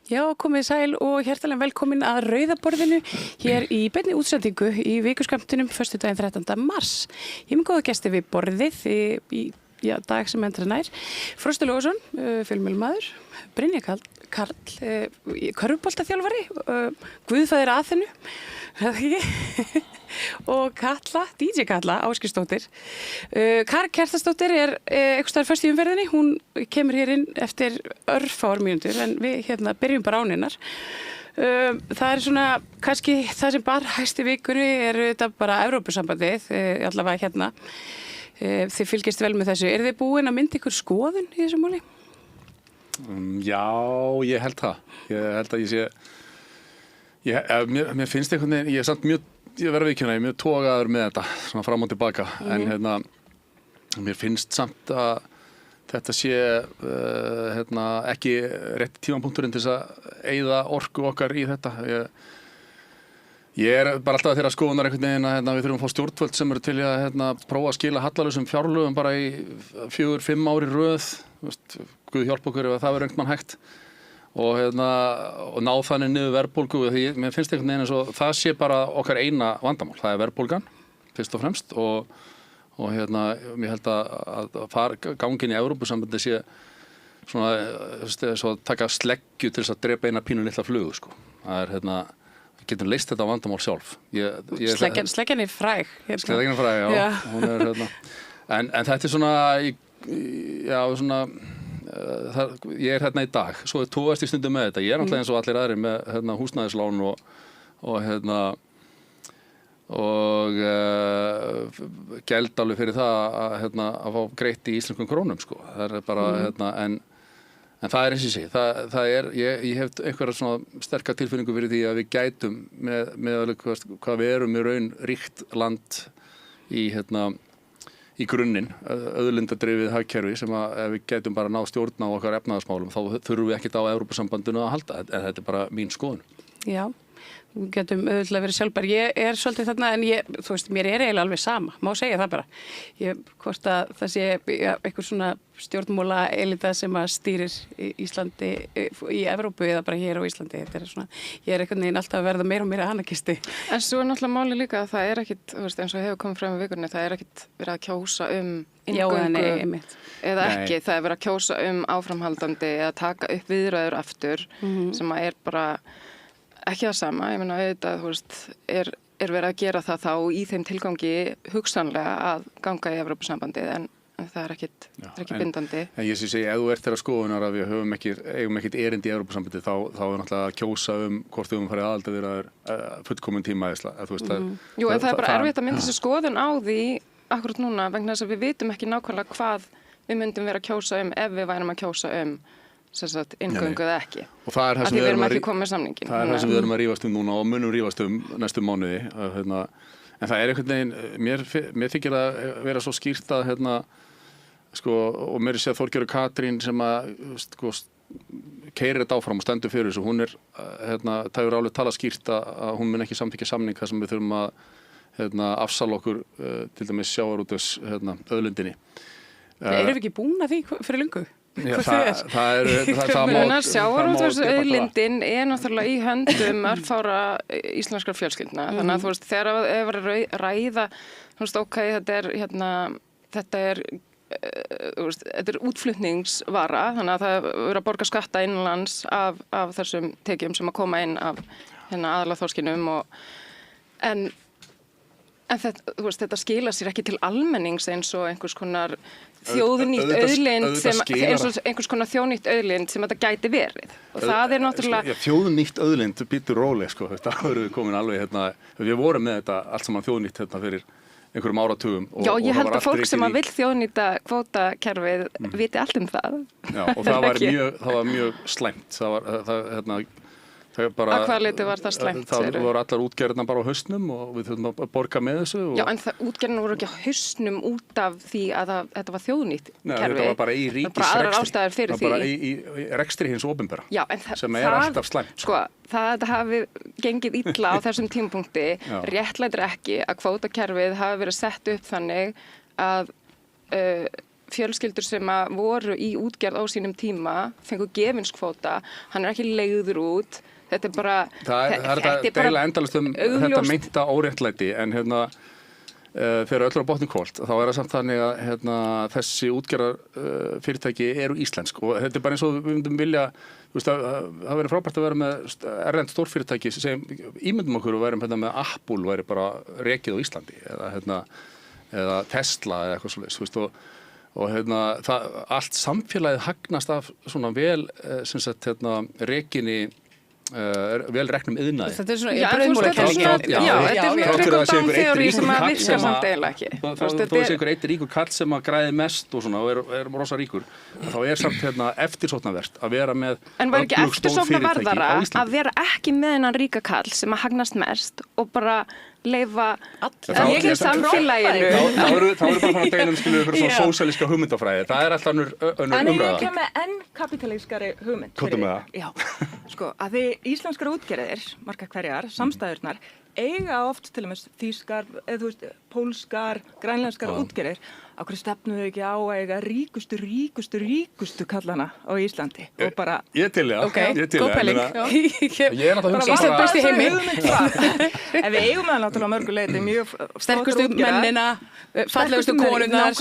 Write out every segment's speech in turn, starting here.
Já, komið sæl og hjertalega velkomin að Rauðaborðinu hér í beinni útsendingu í vikuskammtinum föstudaginn 13. mars. Ég er með góða gesti við borðið í dag sem endra nær. Frosti Logason, fjölmiðlamaður, Brynja Karl, körfuboltaþjálfari, Guðfaðir Aþenu, og Katla, DJ Katla Ásgeirsdóttir. Karen Kjartansdóttir er einhvers staðar föst í umferðinni. Hún kemur hér inn eftir örfáar mínútur en við byrjum bara án hennar. Það er svona, kannski það sem bara hæst í vikunni er þetta bara Evrópusambandið, allavega hérna. Þið fylgist vel með þessu. Þið búin að mynda ykkur skoðun í þessu máli? Já, ég held það. Ég held að ég sé... Mér finnst einhvern veginn, ég er samt ég verður viðkynna, ég er mjög togaður með þetta, svona fram og tilbaka, en mér finnst samt að þetta sé ekki rétti tímapunkturinn til þess að eyða orku okkar í þetta. Ég er bara alltaf þeirra skoðunar einhvern veginn að við þurfum að fá stjórnvöld sem eru til að prófa að skila hallalausum fjárlögum bara í 4-5 ári röð, Guð hjálpa okkur ef það verður einhvern mann hægt. Og ná þannig niður verðbólgu því mér finnst einhvern veginn eins og það sé bara okkar eina vandamál, það er verðbólgan fyrst og fremst og mér held að gangin í Evrópusambandi sé svona svo að taka sleggju til þess að drepa eina pínu litla flugu sko. Það er við getum leyst þetta vandamál sjálf. Sleggjan er fræg. Sleggjan er fræg, já. Hún er en þetta er svona svona ég er hérna í dag, svo tóast ég stundum með þetta. Ég er náttúrulega eins og allir aðrir með húsnæðislán og geld alveg fyrir það að fá greitt í íslenskum krónum sko. Það er bara en það er eins og sé. Það er ég hef einhverja svona sterka tilfinningu fyrir því að við gætum með hvað við erum í raun ríkt land í grunninn, auðlindadrifið hagkerfi sem að ef við gætum bara ná stjórn á okkar efnahagsmálum þá þurfum við ekkert á Evrópusambandinu að halda, en þetta er bara mín skoðun. Já, við getum auðvitað verið sjálfbær. Ég er svolítið þarna en þú veist, mér er eiginlega alveg sama, má segja það bara. Hvort að það sé einhver svona stjórnmála elita sem að stýrir Íslandi í Evrópu eða bara hér á Íslandi. Þetta er svona, ég er einhvern veginn alltaf að verða meira og meira anakisti. En svo er náttúrulega máli líka að það er ekkit, þú veist, eins og hefur komið fram í vikunni, það er ekkit verið að kjósa inngöngu eða ekki. Það er verið að kjósa áframhaldandi eða taka upp viðræður aftur sem að er bara ekki það sama. Ég meina auðvitað, þú veist, er verið að gera það þá í þeim tilgangi hugsanlega að ganga í Evrópusambandið en það er ekki bindandi. En ég segi, ef þú ert þeirra skoðunar að við eigum ekkert erindi í Evrópusambandið þá er náttúrulega að kjósa hvort við farið aðildarviðræður fullkomin tímaæðisla. Jú, en það er bara erfitt að mynda sér skoðun á því akkurat núna vegna þess að við vitum ekki nákvæmlega hvað við myndum vera að kjósa ef við værum að kjósa inngöngu eða ekki. Og það er það sem við erum ekki komið með samningin. Það er það sem við erum að rífast núna og munum rífast næstu mánuði. En það er einhvern veginn, mér þykir að vera svo skýrt að og mér sé að Þorgerður Katrín sem að keyrir þetta áfram og stendur fyrir þessu, hún það hefur alveg talað skýrt að hún mun ekki samþykkja samning þar sem við þurfum að afsala okkur til dæmis sjávarútvegs auðlindinni. Erum við ekki búin að því fyrir löngu? Sjávarútvegsauðlindin er náttúrulega í höndum örfára íslenskra fjölskyldna. Þannig að þú veist, þegar það er að ræða, þú veist, þetta er útflutningsvara, þannig að það verður að borga skatta innanlands af þessum tekjum sem að koma inn af aðallega þorskinum en þetta, þú veist, þetta skila sér ekki til almennings eins og einhvers konar þjóðnýtt auðlind eins og einhvers konar þjóðnýtt auðlind sem þetta gæti verið. Og það er náttúrulega... Þjóðnýtt auðlind, býtur róleg, sko. Þetta voru við komin alveg, við vorum með þetta allt saman þjóðnýtt fyrir einhverjum áratugum. Já, ég held að fólk sem að vill þjóðnýta kvótakerfið viti allt um það. Já, og það var mjög slæmt. Að hvaða leyti var það slæmt? Það voru allar útgerðirnar bara á hausnum og við þurfum að borga með þessu. Já, en útgerðirnar voru ekki á hausnum út af því að þetta var þjóðnýtt kerfi. Nei, þetta var bara í ríkisrekstri. Bara aðrar ástæður fyrir því. Það var bara í rekstri hins opinbera. Já, en sem er alltaf slæmt. Sko, það hafi gengið illa á þessum tímapunkti, réttlætir ekki að kvótakerfið hafi verið sett upp þannig að fjölskyldur sem að voru í útgerð á sínum tíma, fengu gefinskvóta, hann er ekki leigður út, þetta er bara... Það er þetta deila endalist þetta meinta óréttlæti, en þegar öll er á botni hvolft, þá er það samt þannig að þessi útgerðar fyrirtæki eru íslensk og þetta er bara eins og við myndum vilja, það verður frábært að vera með erlend stórfyrirtæki sem ímyndum okkur og verðum með Apple væri bara rekið á Íslandi eða Tesla eða eitthvað svoleiðis, og það, allt samfélagið hagnast af svona vel rekinni vel reknum iðnaði. Þetta er svona brauðmólakenning. Já, þetta er svona trickle-down-theory sem að virkar samt eiginlega ekki. Þó sé einhver eitt ríkur kall sem að græði mest og svona og er rosa ríkur, þá er samt eftirsóknarvert að vera með en var ekki eftirsóknarverðara að vera ekki með hennan ríka kall sem að hagnast mest og bara leifa allir samfélaginu. Þá eru bara að deila fyrir svona sósíalíska hugmyndafræði. Það er alltaf önnur umræða. En ég ekki með enn kapitalískari hugmynd. Kottum með það. Já, sko, að því íslenskar útgerðir, margar hverjar, samstæðurnar, eiga oft til og með þýskar, eða pólskar, grænlenskar útgerðir. Á hverju stefnum við ekki á að eiga ríkustu kallana á Íslandi og bara... Ég til það. Ok, góð pæling. Ég er náttúrulega að hugsa Ísland besti heimi. En við eigum það náttúrulega mörguleiti mjög... Sterkustu mennina, fallegustu konurnar,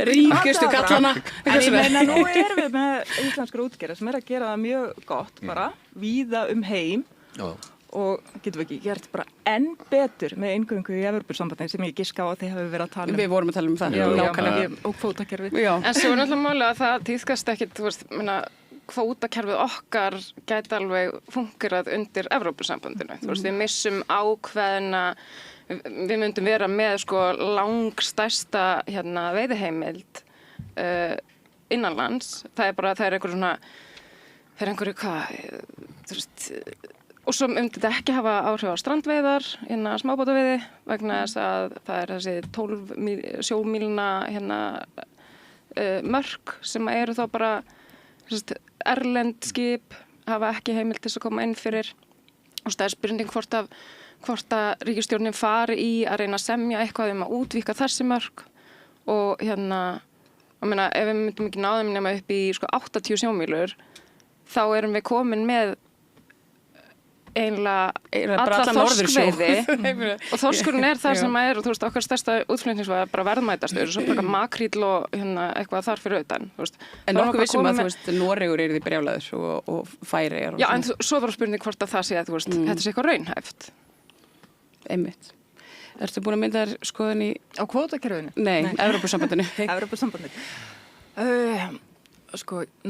ríkustu kallana. En ég meina, nú erum við með íslenskar útgerðir sem er að gera það mjög gott bara, víða heim. Já. Og getum við ekki gert bara enn betur með inngöngu í Evrópusambandið sem ég giska á að þið hafi verið að tala um. Við vorum að tala um það. Já, og kvótakerfið. En svo er náttúrulega málið að það tíðkast ekkit, kvótakerfið okkar gæti alveg fungerað undir Evrópusambandinu. Við missum ákveðna, við myndum vera með langstærsta veiðiheimild innanlands. Það er einhverju og svo myndi þetta ekki hafa áhrif á strandveiðar, smábátaveiði, vegna þess að það er þessi 12 sjómílna mörk sem eru þá bara erlend skip hafa ekki heimild til að koma inn fyrir. Og það er spurning hvort að ríkisstjórnin fari í að reyna að semja eitthvað að útvíkka þessi mörk og ef við myndum ekki náðum nema upp í 80 sjómílur, þá erum við komin með eiginlega alla þorskveiði og þorskurinn er það sem er og okkar stærsta útflutningsvæð er bara verðmætastur og svo bara makríll og eitthvað þar fyrir utan. En nokkuð vissum að Noregur er því brjálaður og Færeyjar. Já, en svo var spurning hvort að það sé að þetta sé eitthvað raunhæft. Einmitt. Ertu búin að mynda þér skoðun í... Á kvótakerfinu? Nei, Evrópusambandinu. Evrópusambandinu.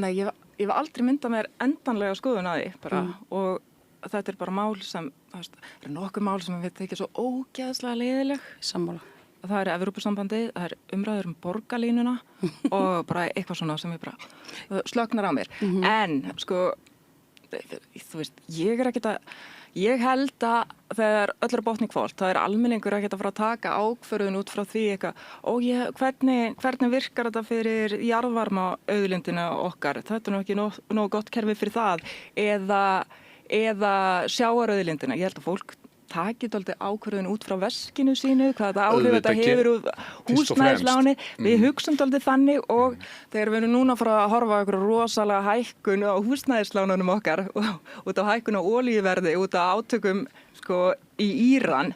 Ég hef aldrei myndað mér endanlega skoðun að því bara og þetta er bara mál sem, það er nokkuð mál sem við þykja svo ógeðslega leiðileg. Sammála. Það er Evrópusambandið, það er umræður borgarlínuna og bara eitthvað svona sem ég bara slöknar á mér. En, ég held að þegar öll er botni hvolft, það er almenningur ekkert að fara að taka ákvörðun út frá því hvernig virkar þetta fyrir jarðvarma auðlindina okkar. Þetta er nú ekki nóg gott kerfi fyrir það eða sjávarauðlindina. Ég held að fólk takið aldrei ákvörðun út frá veskinu sínu, hvað þetta hefur úr húsnæðisláni. Við hugsum aldrei þannig og þegar við erum núna að fara að horfa okkur rosalega hækkun á húsnæðislánunum okkar út á hækkun á olíuverði, út á átökum í Íran.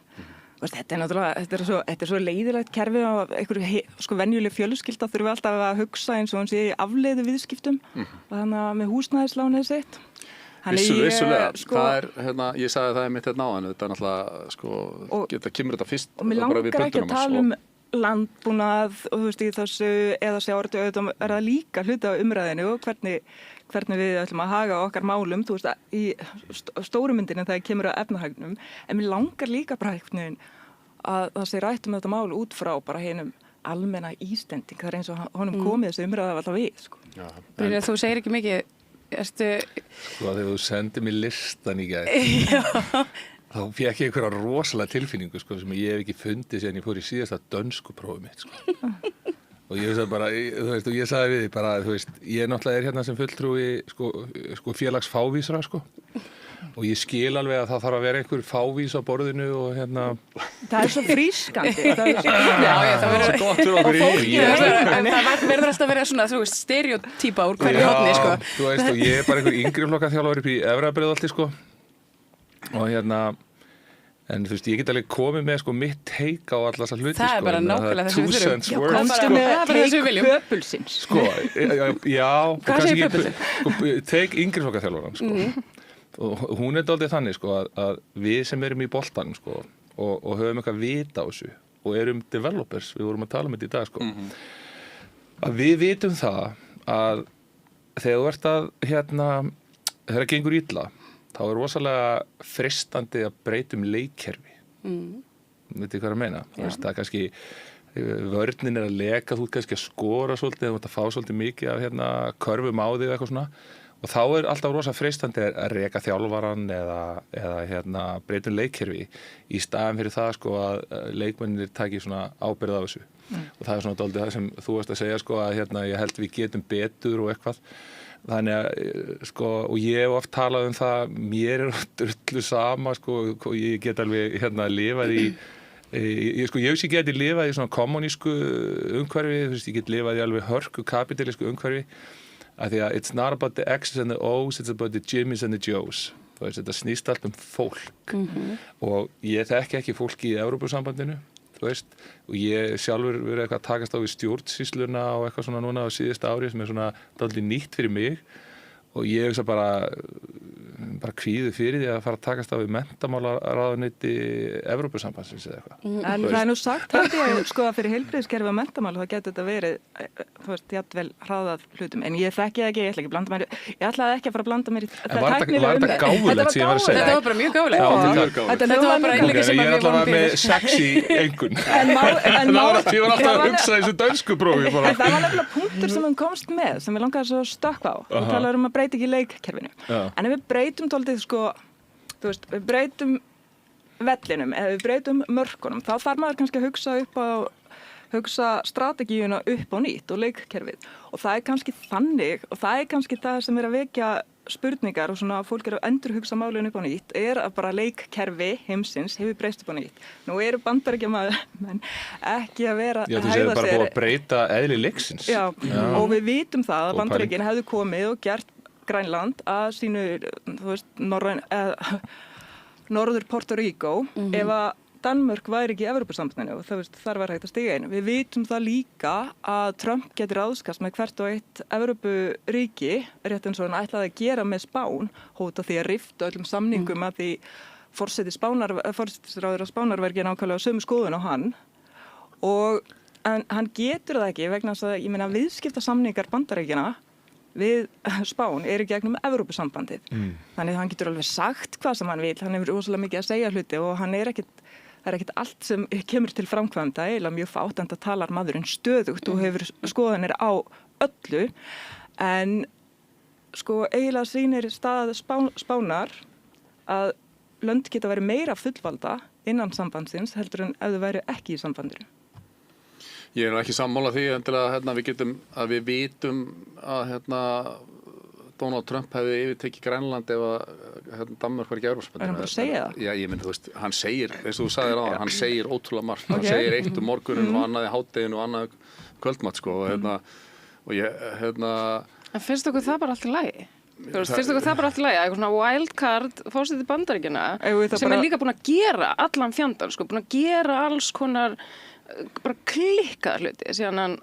Þetta er svo leiðilegt kerfi og einhverju venjuleg fjölskylda þurfum við alltaf að hugsa eins og hann sé í afleiðu viðskiptum og þannig að með húsnæðislánið sitt. Vissulega, ég sagði það einmitt áðan, þetta er náttúrulega, kemur þetta fyrst og mér langar ekki að tala um landbúnað og í þessu eða sjávarútvegi, auðvitað er það líka hluti af umræðinu og hvernig við ætlum að haga okkar málum, í stóru myndinni þegar kemur að efnahagnum, en mér langar líka bara að það sé rætt um þetta mál út frá bara hinum almenna Íslending, það er eins og honum komið þessu umræða alltaf við. Brynja, þú segir ekki mikið. Þegar þú sendir mér listan í gær þá fékk ég einhverja rosalega tilfinningu sem ég hef ekki fundið síðan ég fór í síðasta dönskuprófið mitt og ég sagði bara, ég sagði við því bara, ég náttúrulega er hérna sem fulltrúi félags fávísra og ég skil alveg að það þarf að vera einhver fávís á borðinu og það er svo frískandi. það verður gott fyrir okkur í en það verður alltaf að vera svona, þú veist, stereotýpa úr hverju horni, sko. Þú veist, og ég er bara einhver yngri flokkaþjálfari upp í Efra-Breiðholti, sko. Og en þú veist, ég get alveg komið með sko mitt take á alla þessa hluti, það er bara nákvæmlega það sem við þurfum. Já, komstu með take pöpulsins. Sko, já. Hvað segir pöpulsin? Sko, take yngri flokkaþjálfaran, sko. Og hún er dálítið þannig, sko, að við sem erum í boltanum, sko, og höfum eitthvað vita á þessu, og erum developers, við vorum að tala um þetta í dag, sko, að við vitum það að þegar þú ert að, þegar það gengur illa, þá er rosalega freistandi að breyta leikkerfi. Veitir hvað að meina? Það er kannski, vörnin er að leka, þú ert kannski að skora svolítið, þú ert að fá svolítið mikið af körfum á því eða eitthvað svona. Og þá er alltaf rosa freistandi að reka þjálfaran eða breyta leikkerfi í staðan fyrir það sko að leikmennir taki svona ábyrgð af þessu. Og það er svona dálítið það sem þú varst að segja sko að ég held við getum betur og eitthvað. Þannig að sko, og ég hef oft talað um það, mér er drullu sama sko, og ég get alveg lifað í ég geti lifað í svona kommunísku umhverfi, þú veist, ég get lifað í alveg hörku kapitalísku umhverfi, af því að it's not about the X's and the O's, it's about the Jimmys and the Joes. Þú veist, þetta snýst allt fólk. Og ég þekki ekki fólki í Evrópusambandinu, þú veist, og ég sjálfur verið eitthvað að takast á við stjórnsýsluna og eitthvað svona núna á síðasta ári sem er svona dálítið nýtt fyrir mig, og ég hugsa bara kvíðu fyrir því að fara að takast á við menntamálaráðuneyti Evrópusambandsins eða eitthvað. En það er nú sagt, held ég, sko, að fyrir heilbrigðiskerfi og menntamál, þá getur þetta verið, þú veist, jafnvel hraðað hlutum. En ég þekki það ekki, ég ætlaði ekki að fara að blanda mér í það tæknilega Var þetta gáfulegt sem ég var að segja? Þetta var bara mjög gáfulegt. Þetta var bara einleiki sem við vorum fyrir. Ég er allavega með sexy engun. Ég var alltaf að hugsa þessu dönsku prófi. En það var nefnilega punktur sem hún komst með, sem við langaði svo stökkva á. Þú talar um að breyta ekki leikkerfinu. En ef við breytum dálítið, sko, þú veist, við breytum vellinum, eða við breytum mörkunum, þá þarf maður kannski að hugsa strategíuna upp á nýtt og leikkerfið. Og það er kannski þannig, og það er kannski það sem er að vekja spurningar og svona fólk er að endurhugsa málinu upp á nýtt, er að bara leikkerfi heimsins hefur breyst upp á nýtt. Nú eru Bandaríkjamenn ekki að vera að hægða sér. Já, þú segir bara búið að breyta eðli leiksins. Já, og við vitum það að Bandaríkin hefðu komið og gert Grænland að sínu, þú veist, Norður Puerto Rico, ef að Danmörk væri ekki í Evrópusambandinu og þar var hægt að stiga inn. Við vitum það líka að Trump getur ráðskast með hvert og eitt Evrópuríki, rétt eins og hann ætlaði að gera með Spán, hóta því að rifta öllum samningum að því forsætisráðherra Spánar var ekki nákvæmlega sömu skoðun á hann. En hann getur það ekki vegna þess að, ég meina, viðskiptasamningar Bandaríkjanna við Spán eru gegnum Evrópusambandið. Þannig að hann getur alveg sagt hvað sem hann vil, hann hefur rosalega mikið að segja hluti og það er ekkert allt sem kemur til framkvæmda, eiginlega mjög fátt, enda talar maðurinn stöðugt og hefur skoðanir á öllu, en sko eiginlega sýnir stað Spánar að lönd geta verið meira fullvalda innan sambandsins heldur en ef þau væri ekki í sambandinu. Ég er nú ekki sammála því að við vitum að Donald Trump hefði yfirtekið Grænland ef að Danmörk var ekki Evrópusambandinu. Er hann bara að segja það? Já, ég myndi, þú veist, hann segir, eins og þú sagðir áðan, hann segir ótrúlega margt. Hann segir eitt morgunin og annað í hádeginu og annað kvöldmatt, sko. Og En finnst okkur það bara allt í lagi? Finnst okkur það bara allt í lagi? Eitthvað svona wildcard fórseti Bandaríkjanna sem er líka búin að gera allan fjandann, sko, búin að gera alls konar bara klikkaða hluti síðan hann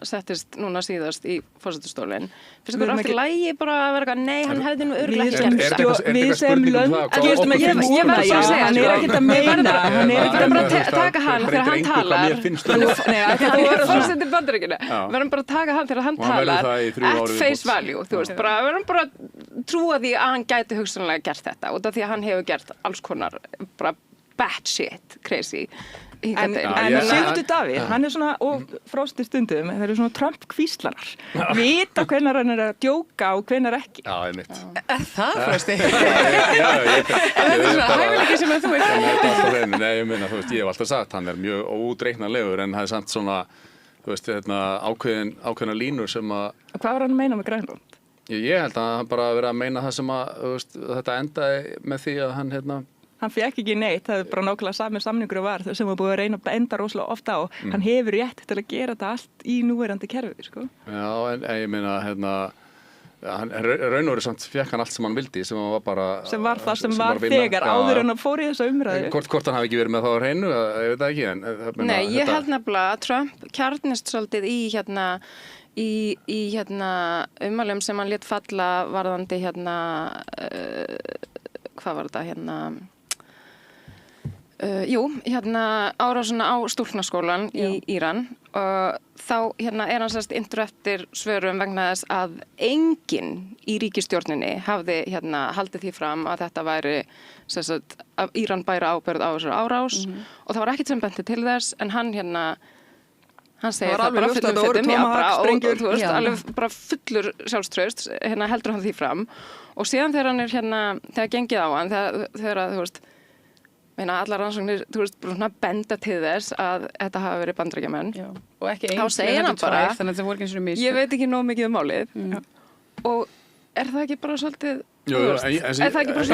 settist núna síðast í forsetastólinn. Finnst ykkur allt í lagi bara að vera nei, hann hefði nú örugglega ekki gert það. Við sem lönd getum ekki fúna, hann er ekkert að meina, hann er ekkert að bara taka hann þegar hann talar. Það voru forseti Bandaríkjanna. Við verðum bara að taka hann þegar hann talar at face value, þú veist, bara við verðum bara trúa því að hann gæti hugsanlega gert þetta út af því að hann hefur gert alls konar bara batshit crazy. En Sigmundur Davíð, hann er svona, og Frosti stundum, þeir eru svona Trump-kvíslarar. Vita hvenær hann er að djóka og hvenær ekki. Já, ég mitt. Það, Frosti? Þetta er svona hæfileiki sem að þú veist. Nei, ég meina, þú veist, ég hef alltaf sagt, hann er mjög óútreiknanlegur, en það er samt svona, þú veist, ákveðna línur sem að... Og hvað var hann að meina með Grænland? Ég held að hann bara verið að meina það sem að, þú veist, þetta endaði með því að hann, hann fekk ekki neitt, það er bara nákvæmlega sami samningur var sem var búið að reyna að benda rosalega ofta á. Hann hefur rétt til að gera þetta allt í núverandi kerfi, sko. Já, en ég meina, hann raun og veru samt fekk hann allt sem hann vildi, sem hann var bara... Sem var það sem var þegar áður en hann fór í þessa umræðu. Hvort hann hafi ekki verið með það á hreinu, ég veit það ekki, en... Nei, ég held nefnilega að Trump kjarnist svolítið í ummælum sem hann lét falla varðandi hvað var þetta árásina á stúlknaskólan í Íran og þá er hann sérst inntur eftir svörum vegna þess að enginn í ríkisstjórninni hafði haldið því fram að þetta væri sérst að Íran bæri ábyrgð á þessari árás og það var ekkert sem benti til þess en hann segir það bara fullum fötum, alveg bara fullur sjálfstraust, heldur hann því fram og síðan þegar hann þegar gengið á hann, þegar allar rannsóknir, bara benda til þess að þetta hafi verið Bandaríkjamenn og ekki þá segir hann bara, þannig að það voru ekki eins og mistök. Ég veit ekki nóg mikið um málið og er það ekki bara svolítið er það ekki bara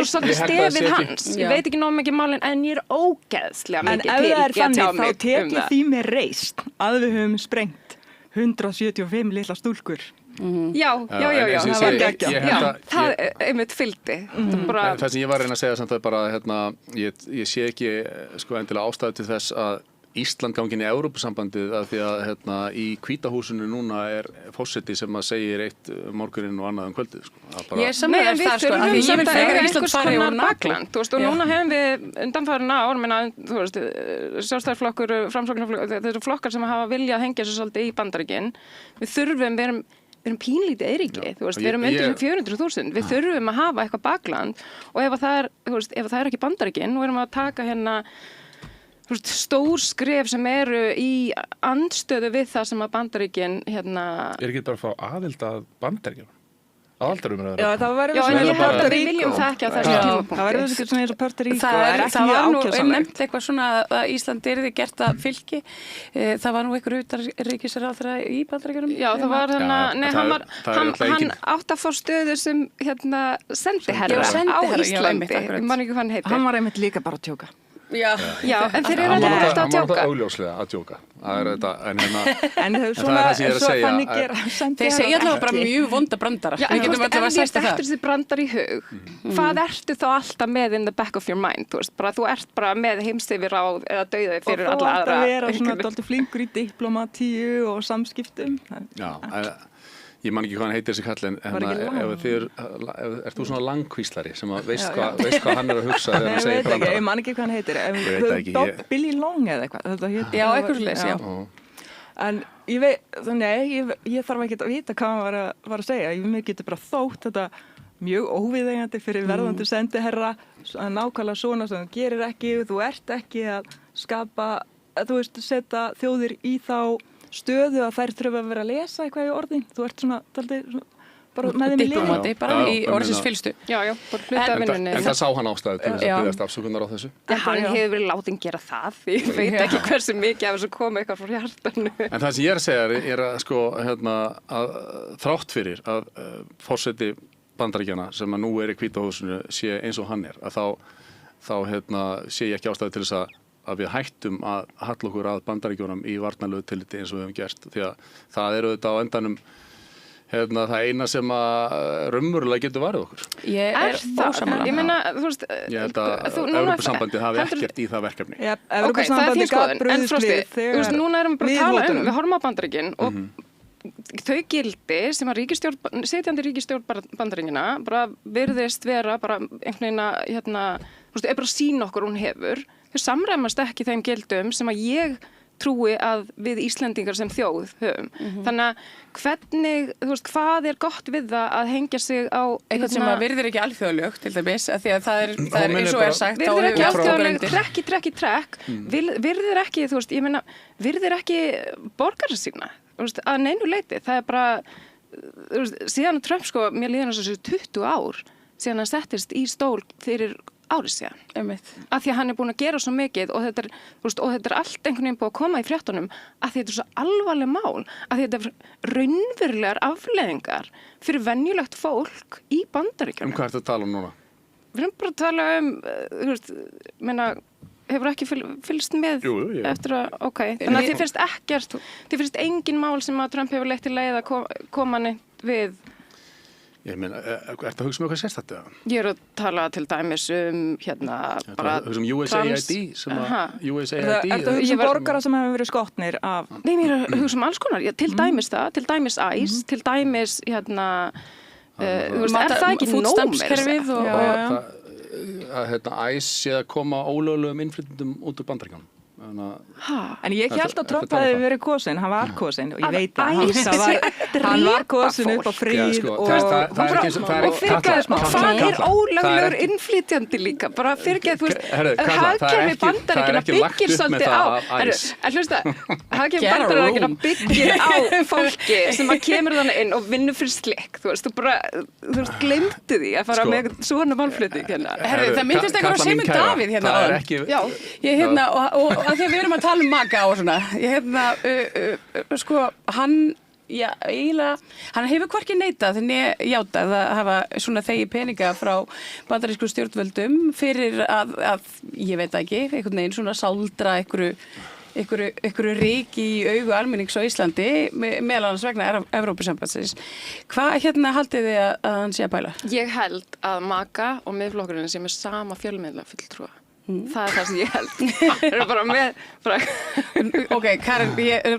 svolítið stefið hans ég veit ekki nóg mikið málin en ég er ógeðslega mikið til en ef það er þannig þá tek ég því með reist að við höfum sprengt 175 litla stúlkur já, það var geggjað það einmitt fylgdi það sem ég var að reyna að segja samt að bara ég sé ekki endilega ástæðu til þess að Ísland gangin í Evrópusambandið af því að í Hvíta húsinu núna er forseti sem að segir eitt morguninn og annað kvöldið. Ég er sammála það sko, að ég vil frekar Ísland fari úr bakland. Og núna hefum við undanfarin ár, Sjálfstæðisflokkur, Framsóknarflokkur, þetta eru flokkar sem hafa viljað hengja svo svolítið í Bandaríkin. Við erum pínlítið eyríki, við erum undir 400.000, við þurfum að hafa eitthvað bakland og ef það er ekki Bandaríkin, nú erum við að taka stór skref sem eru í andstöðu við það sem að Bandaríkin Er ekki bara að fá aðild að Bandaríkjum? Aðaldarumræður? Já, það væri við viljum það ekki á þessu tímapunkti. Það væri þessi svona eins og Puerto Rico. Það var nú nefnt eitthvað svona að Ísland yrði gert að fylki. Það var nú einhver utanríkisráðherra í Bandaríkjunum. Já, það var hann átt að fá stöðu sem sendiherra á Íslandi. Man ekki hvað hann heitir. Hann var einmitt líka bara að tjóka. Já, en þeir eru alltaf alltaf að djóka. Hann var augljóslega að djóka. Það er þetta, en það er svo þannig gera. Þeir segja allavega bara mjög vonda brandara. Já, en ef þér eftir þessi brandar í hug, hvað ertu þá alltaf með in the back of your mind? Þú ert bara með heimseyfirráð eða dauðaði fyrir alla aðra. Og þú ætti að vera svona dálítið flinkur í diplomatíu og samskiptum. Já, ég man ekki hvað hann heitir þessi kall en ert þú svona langkvíslari sem að veist hvað hann er að hugsa þegar hann segir brandara? Ég man ekki hvað hann heitir. Billy Long eða eitthvað. Já, eitthvað slags, já. En ég veit, ég þarf ekki að vita hvað hann var að segja. Mér getur bara þótt þetta mjög óviðeigandi fyrir verðandi sendiherra, nákvæmlega svona sem þú gerir ekki, þú ert ekki að skapa, setja þjóðir í þá stöðu að þær þurfa að vera að lesa eitthvað í orðin. Þú ert svona bara með þeim í liði. Diplomati, bara í orðsins fylstu. Já, bara hluta af vinnunni. En það sá hann ástæðu til þess að byrjast afsökunar á þessu? Hann hefur verið látinn gera það. Ég veit ekki hversu mikið af þessu komið eitthvað frá hjartanu. En það sem ég er að segja er að þrátt fyrir að forseti Bandaríkjanna sem að nú er í Hvíta húsinu sé eins og hann er, að þá sé ég ekki ástæðu til þess að við hættum að halla okkur að Bandaríkjunum í varnarlegu tilliti eins og við hefum gert því að það eru þetta á endanum það eina sem að raunverulega getur varið okkur. Ég er ósammála. Ég meina, ég held að Evrópusambandið hafi ekkert í það verkefni. Ok, það er þín skoðun, en Frosti, núna erum við bara að tala við horfum á Bandaríkin og þau gildi sem að setjandi ríkisstjórn Bandaríkjanna bara virðist vera bara einhvern veginn er bara sín okkur hún hefur. Þau samræmast ekki þeim gildum sem að ég trúi að við Íslendingar sem þjóð höfum. Þannig að hvernig, hvað er gott við það að hengja sig á eitthvað sem að virðir ekki alþjóðalög til dæmis, því að það er eins og sagt virðir ekki alþjóðalög, trekk, virðir ekki, ég meina, virðir ekki borgara sína, að neinu leiti. Það er bara, síðan Trump mér líður þessu 20 ár síðan hann settist í stól fyrir árið síðan. Af því að hann er búin að gera svo mikið og þetta er allt einhvern veginn búið að koma í fréttunum af því þetta er svo alvarleg mál, af því þetta er raunverulegar afleiðingar fyrir venjulegt fólk í Bandaríkjunum. Hvað ertu að tala um núna? við erum bara að tala þú veist, hefur ekki fylgst með Jú. eftir að, þannig að þið finnst engin mál sem að Trump hefur leitt í leið að koma neitt við. Ég meina, ertu að hugsa með hvað sérstætt það? Ég er að tala til dæmis bara hugsa USAID sem að USAID. Ertu að hugsa borgara sem hefur verið skotnir af? Nei, mér er að hugsa alls konar, til dæmis það, til dæmis ICE, til dæmis þú veist, er það ekki fútstampskerfið að ICE sé að koma ólöglegum innflytjendum út úr Bandaríkjunum. En ég held að Trump hefði verið kosin, hann var kosin og ég veit að hann var kosin upp á fríð og fyrirgeðu smá, hvað er ólöglegur innflytjandi líka, bara fyrirgeðu, þú veist, hagkerfi Bandaríkjanna byggir svolítið á, hlusta, hagkerfi Bandaríkjanna byggir á fólki sem að kemur þannig inn og vinnur fyrir slikk, þú veist, þú glemdu því að fara með svona málflutning hérna. Það myndist eitthvað á Sigmund Davíð hérna áðan. Ég og að því að við erum að tala um maka og svona, hann hefur hvorki neitað játað að hafa svona þegi peninga frá bandarísku stjórnvöldum fyrir að ég veit ekki, einhvern veginn svona sáldra einhverju ríki í augu almennings á Íslandi meðal annars vegna Evrópusambandsins. Hvað haldið þið að hann sé að bæla? Ég held að maka og miðflokkurinn sé með sama fjölmiðla fulltrúa. Það er það sem ég held. Það er bara með... Ok, Karen,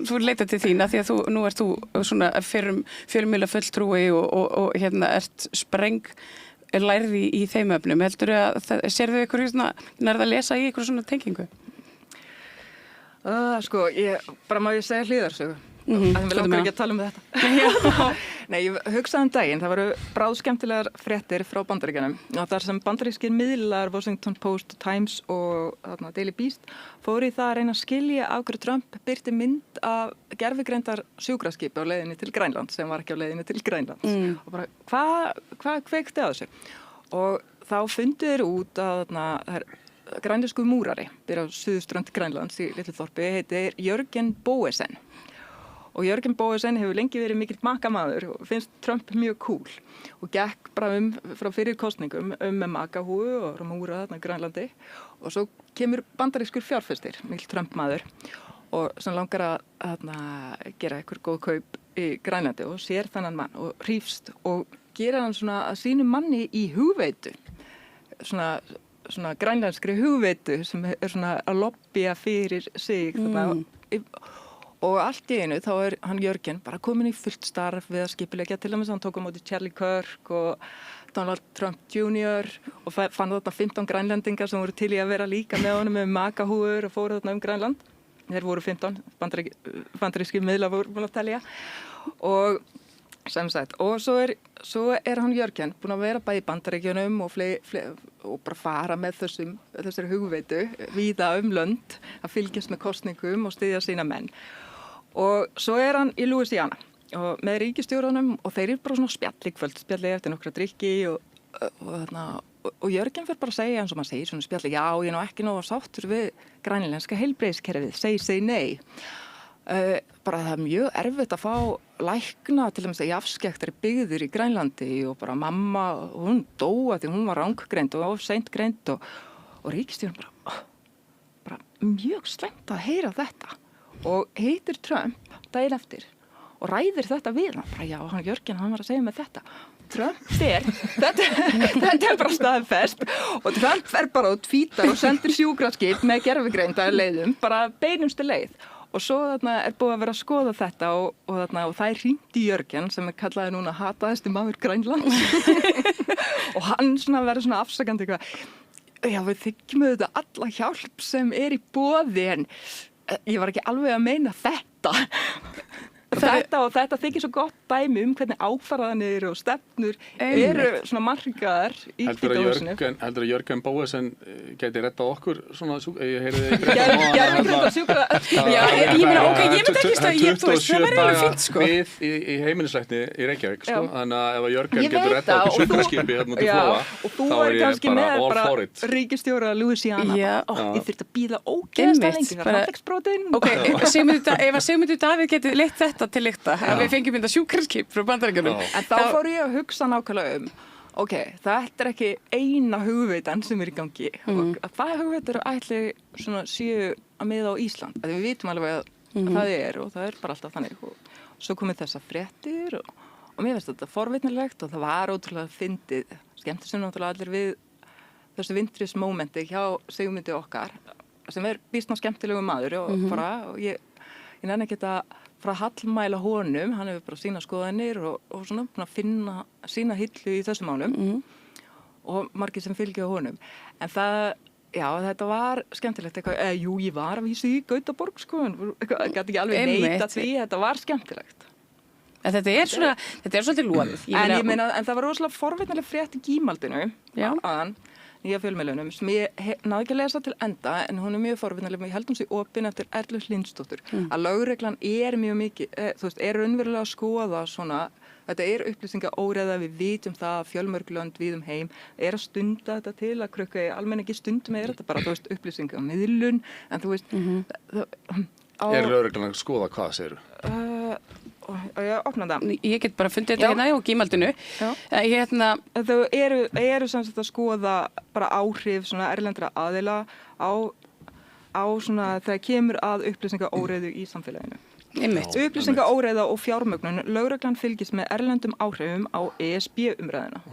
þú leita til þín að því að nú ert þú svona fjölmiðla fulltrúi og ert lærði í þeim öfnum. Heldur sérðu ykkur nærða að lesa í ykkur svona tengingu? Má ég segja hlýðarsögu? Við langar ekki að tala um þetta. Nei, ég hugsaði daginn, það voru bráðskemmtilegar fréttir frá Bandaríkjunum og þar sem bandarískir miðlar, Washington Post, Times og Daily Beast fóru í það að reyna að skilja af hverju Trump birti mynd af gervigreindar sjúkraskipi á leiðinni til Grænland sem var ekki á leiðinni til Grænland og bara, hvað kveikti á þessu? Og þá fundu þeir út að grænlensku múrari, byrja á suðurströnd Grænlands í litlu þorpi, heitir Jörgen Boesen. Og Jörgen Boesen hefur lengi verið mikill makamaður og finnst Trump mjög cool og gekk bara frá fyrir kosningum með makahúu og múra þarna í Grænlandi og svo kemur bandarískur fjárfestir, mikill Trump-maður og sem langar að gera einhver góð kaup í Grænlandi og sér þennan mann og hrífst og gera hann svona að sínu manni í hugveitu, svona grænlenskri hugveitu sem er svona að lobbya fyrir sig og allt í einu þá er hann Jörgen bara komin í fullt starf við að skipuleggja til dæmis, hann tók á móti Charlie Kirk og Donald Trump Jr. og fann þarna 15 grænlendingar sem voru til í að vera líka með honum með makahúur og fóru þarna Grænland. Þeir voru 15, bandaríski miðlar voru búin að telja og sem sagt, og svo er hann Jörgen búin að vera bæði í Bandaríkjunum og og bara fara með þessari hugveitu víða lönd að fylgjast með kosningum og styðja sína menn. Og svo er hann í Louisiana og með ríkisstjórunum og þeir eru bara svona spjalli eftir nokkra drykki og Jörgen fyrir bara að segja eins og maður segir svona spjalli, já ég er nú ekki nógu sáttur við grænlenska heilbrigðiskerfið, segi nei. Bara það er mjög erfitt að fá lækna til þess að jafnskektari byggðir í Grænlandi og bara mamma, hún dóa því hún var ranggreind og seint greind og ríkisstjórn bara mjög slæmt að heyra þetta og heitir Trump daginn eftir og ræðir þetta við hann, bara já, hann Jörgen, hann var að segja með þetta. Trump þetta er bara staðfest og Trump fer bara og tvítar og sendir sjúkraskip með gervigreinda leiðum, bara beinumstu leið. Og svo er búið að vera að skoða þetta og það er hringt í Jörgen sem er kallaði núna hataðasti maður Grænlands og hann verður svona afsakandi eitthvað, já við þykjum auðvitað alla hjálp sem er í boði en ég var ekki alveg að meina þetta. Þetta þykir svo gott dæmi hvernig ákvarðanir og stefnur eru svona margaðar í Hvíta-húsinu. Heldur að Jörgen Boesen gæti reddað okkur svona, ég heyrði gervigreinda sjúkraskip. Já, ég meina, ok, ég veit ekki það verður alveg fínt, sko. Við í heimilislækni í Reykjavík, sko, þannig að ef að Jörgen getur reddað okkur sjúkraskipi hérna út í Flóa, þá er ég bara all for it. Ríkisstjóra Louisiana, ég þurfti að bíða ógeðslega lengi, handleggsbrotin. Ok, ef Sigmundur Davíð geti leitt þetta til lykta, að við fengjum mynda sjúkraskip frá Bandaríkjunum. En þá fór ég að hugsa nákvæmlega ok, þetta ekki eina hugveitan sem í gangi og það hugveitur ætli svona séu að miða á Ísland. Þegar við vitum alveg að það er bara alltaf þannig og svo komið þessar fréttir og mér finnst þetta forvitnilegt og það var ótrúlega fyndið, skemmtir sem náttúrulega allir við þessu vindrismómenti hjá Sigmundi okkar sem býsna skemmtilegu maður og ég nenni ekki að frá hallmæla honum, hann hefur bara sína skoðanir og svona búin að finna sína hillu í þessum málum og margir sem fylgja honum. En þetta var skemmtilegt eitthvað, ég var að vísa í Gautaborg sko, ég gæti ekki alveg neita því, þetta var skemmtilegt. En þetta er svolítið loðið. En það var rosalega forvitnileg frétt í Gímaldinu aðan, nýja fjölmiðlunum sem ég náði ekki að lesa til enda en hún er mjög forvitnileg, ég held hún sé opin eftir Erlu Hlynsdóttur að lögreglan er mjög mikið, er raunverulega að skoða svona, þetta er upplýsingaóreiða, við vitum það að fjölmörg lönd víðum heim er að stunda þetta til að krukka í almenningi stundum þetta bara, upplýsingamiðlun, en þú veist Er lögreglan að skoða hvað, segirðu? Ég opna það. Ég get bara fundið þetta hérna á Gímaldinu. Þau eru sem sagt að skoða bara áhrif svona erlendra aðila á svona þegar kemur að upplýsingaóreiðu í samfélaginu. Upplýsingaóreiða og fjármögnun, lögreglan fylgist með erlendum áhrifum á ESB-umræðina.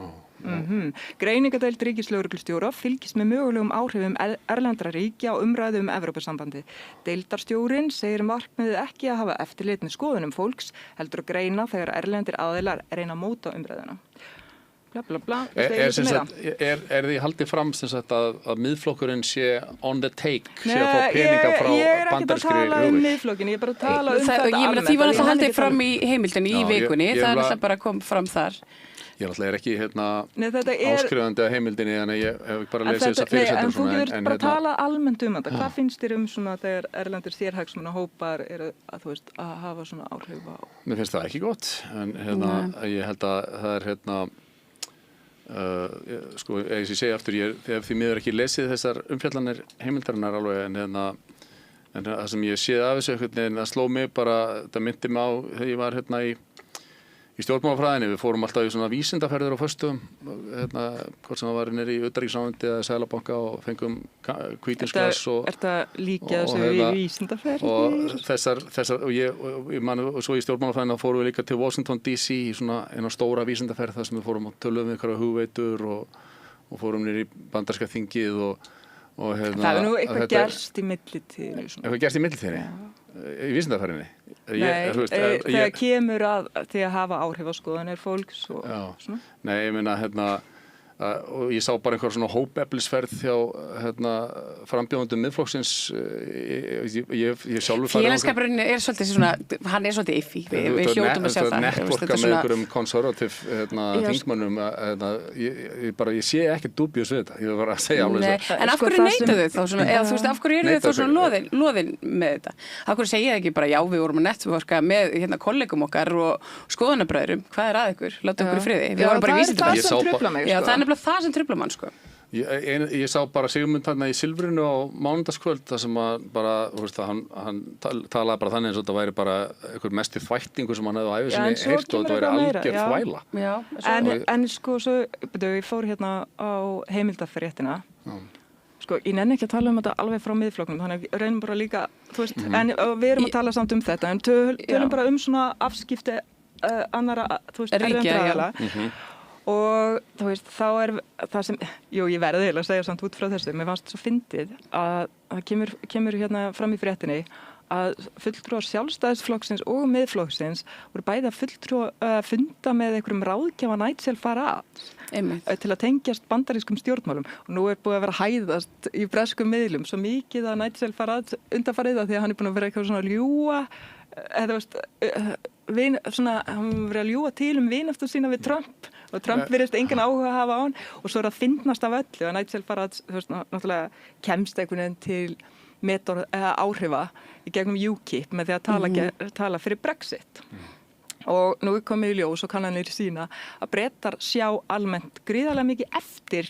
Greiningadeild ríkislögreglustjóra fylgist með mögulegum áhrifum erlendra ríkja og umræðu Evrópusambandi. Deildarstjórinn segir markmiðið ekki að hafa eftirlit með skoðunum fólks, heldur að greina þegar erlendir aðilar reyna að móta umræðuna. Bla bla bla. Er því haldið fram sem sagt að miðflokkurinn sé on the take, sé að fá peninga frá bandarískri hugvit? Ég er ekki að tala um miðflokkinn, ég er bara að tala um þetta almennt. Því var alltaf haldið fram í heimildinni í vikunni, það er alltaf bara kom fram þar. Ég er ekki áskrifandi að heimildinni, en ég hef bara lesið þessa fyrirsettur. En þú getur bara að tala almennt um þetta. Hvað finnst þér svona þegar erlendir sérhagsmunahópar eru að hafa svona áhrif á? Mér finnst það ekki gott, en ég held að það er sko, eins og ég segi aftur, ég hef því miður ekki lesið þessar umfjallanir heimildarinnar alveg, en það sem ég séð af þessu einhvern veginn, það sló mig bara, það myndi mig á þegar ég var í stjórnmálafræðinni, við fórum alltaf í svona vísindaferðir á föstum, hvort sem það var nýri í utanríkisráðuneyti eða Seðlabanka og fengum hvítinsglas og Ertu að líka þessu í vísindaferðir? Og þessar og ég man, og svo í stjórnmálafræðinni fórum við líka til Washington DC í svona eina stóra vísindaferð þar sem við fórum og töluðum við einhverja hugveitur og fórum nýri bandarska þingið og það er nú eitthvað gerst í millitíðinni. Eitthvað gerst í millitíðinni? Í vísindaferðinni? Þegar kemur því að hafa áhrif á skoðanir fólks og svona? Nei, ég meina, og ég sá bara einhver svona hópeflisferð hjá frambjóðendum miðflokksins. Ég sjálfur farið Félagsskapurinn er svolítið svona, hann er svolítið iffi, við hljótum að sjá það. Networka með einhverjum konservativ þingmönnum, ég sé ekki dúbjus við þetta, ég var að segja alveg svo. En af hverju neituðu þau þá svona, eða þú veist, af hverju eru þau þá svona loðin með þetta? Af hverju segja þau ekki bara, já, við vorum að networka með kollegum okkar og skoðanabröðrum, hvað er að ykkur? Láta ykkur í friði. Við vorum bara í vísindaferð. Það sem truflar mann sko. Ég sá bara Sigmund þarna í Silfrinu á mánudagskvöld þar sem að bara, hann talaði bara þannig eins og þetta væri bara einhver mesti þvættingur sem hann hefði á ævi sinni heyrt og þetta væri algjör þvæla. En sko, ég fór hérna á heimildafréttina. Sko, ég nenni ekki að tala um þetta alveg frá miðflokknum, þannig að reynum bara líka, þú veist, en við erum að tala samt um þetta, en tölum bara um svona afskipti annara, þú veist, ríkja, og þú veist, þá er það sem, ég verði eiginlega að segja samt út frá þessu, mér fannst svo fyndið að það kemur hérna fram í fréttinni að fulltrúar Sjálfstæðisflokksins og miðflokksins voru bæði að funda með einhverjum ráðgjafa Nigel Farage til að tengjast bandarískum stjórnmálum og nú er búið að vera hæðast í breskum miðlum svo mikið að Nigel Farage undanfarið það því að hann er búin að vera eitthvað svona að ljúga eða hann verið að ljúga til vináttu sína við Trump og Trump virðist engan áhuga að hafa á hann og svo er það fyndnast af öllu og Nigel Farage náttúrulega kemst einhvern veginn til áhrifa í gegnum UKIP með því að tala fyrir Brexit. Og nú er komið í ljós og kannanir sína að Bretar sjá almennt gríðarlega mikið eftir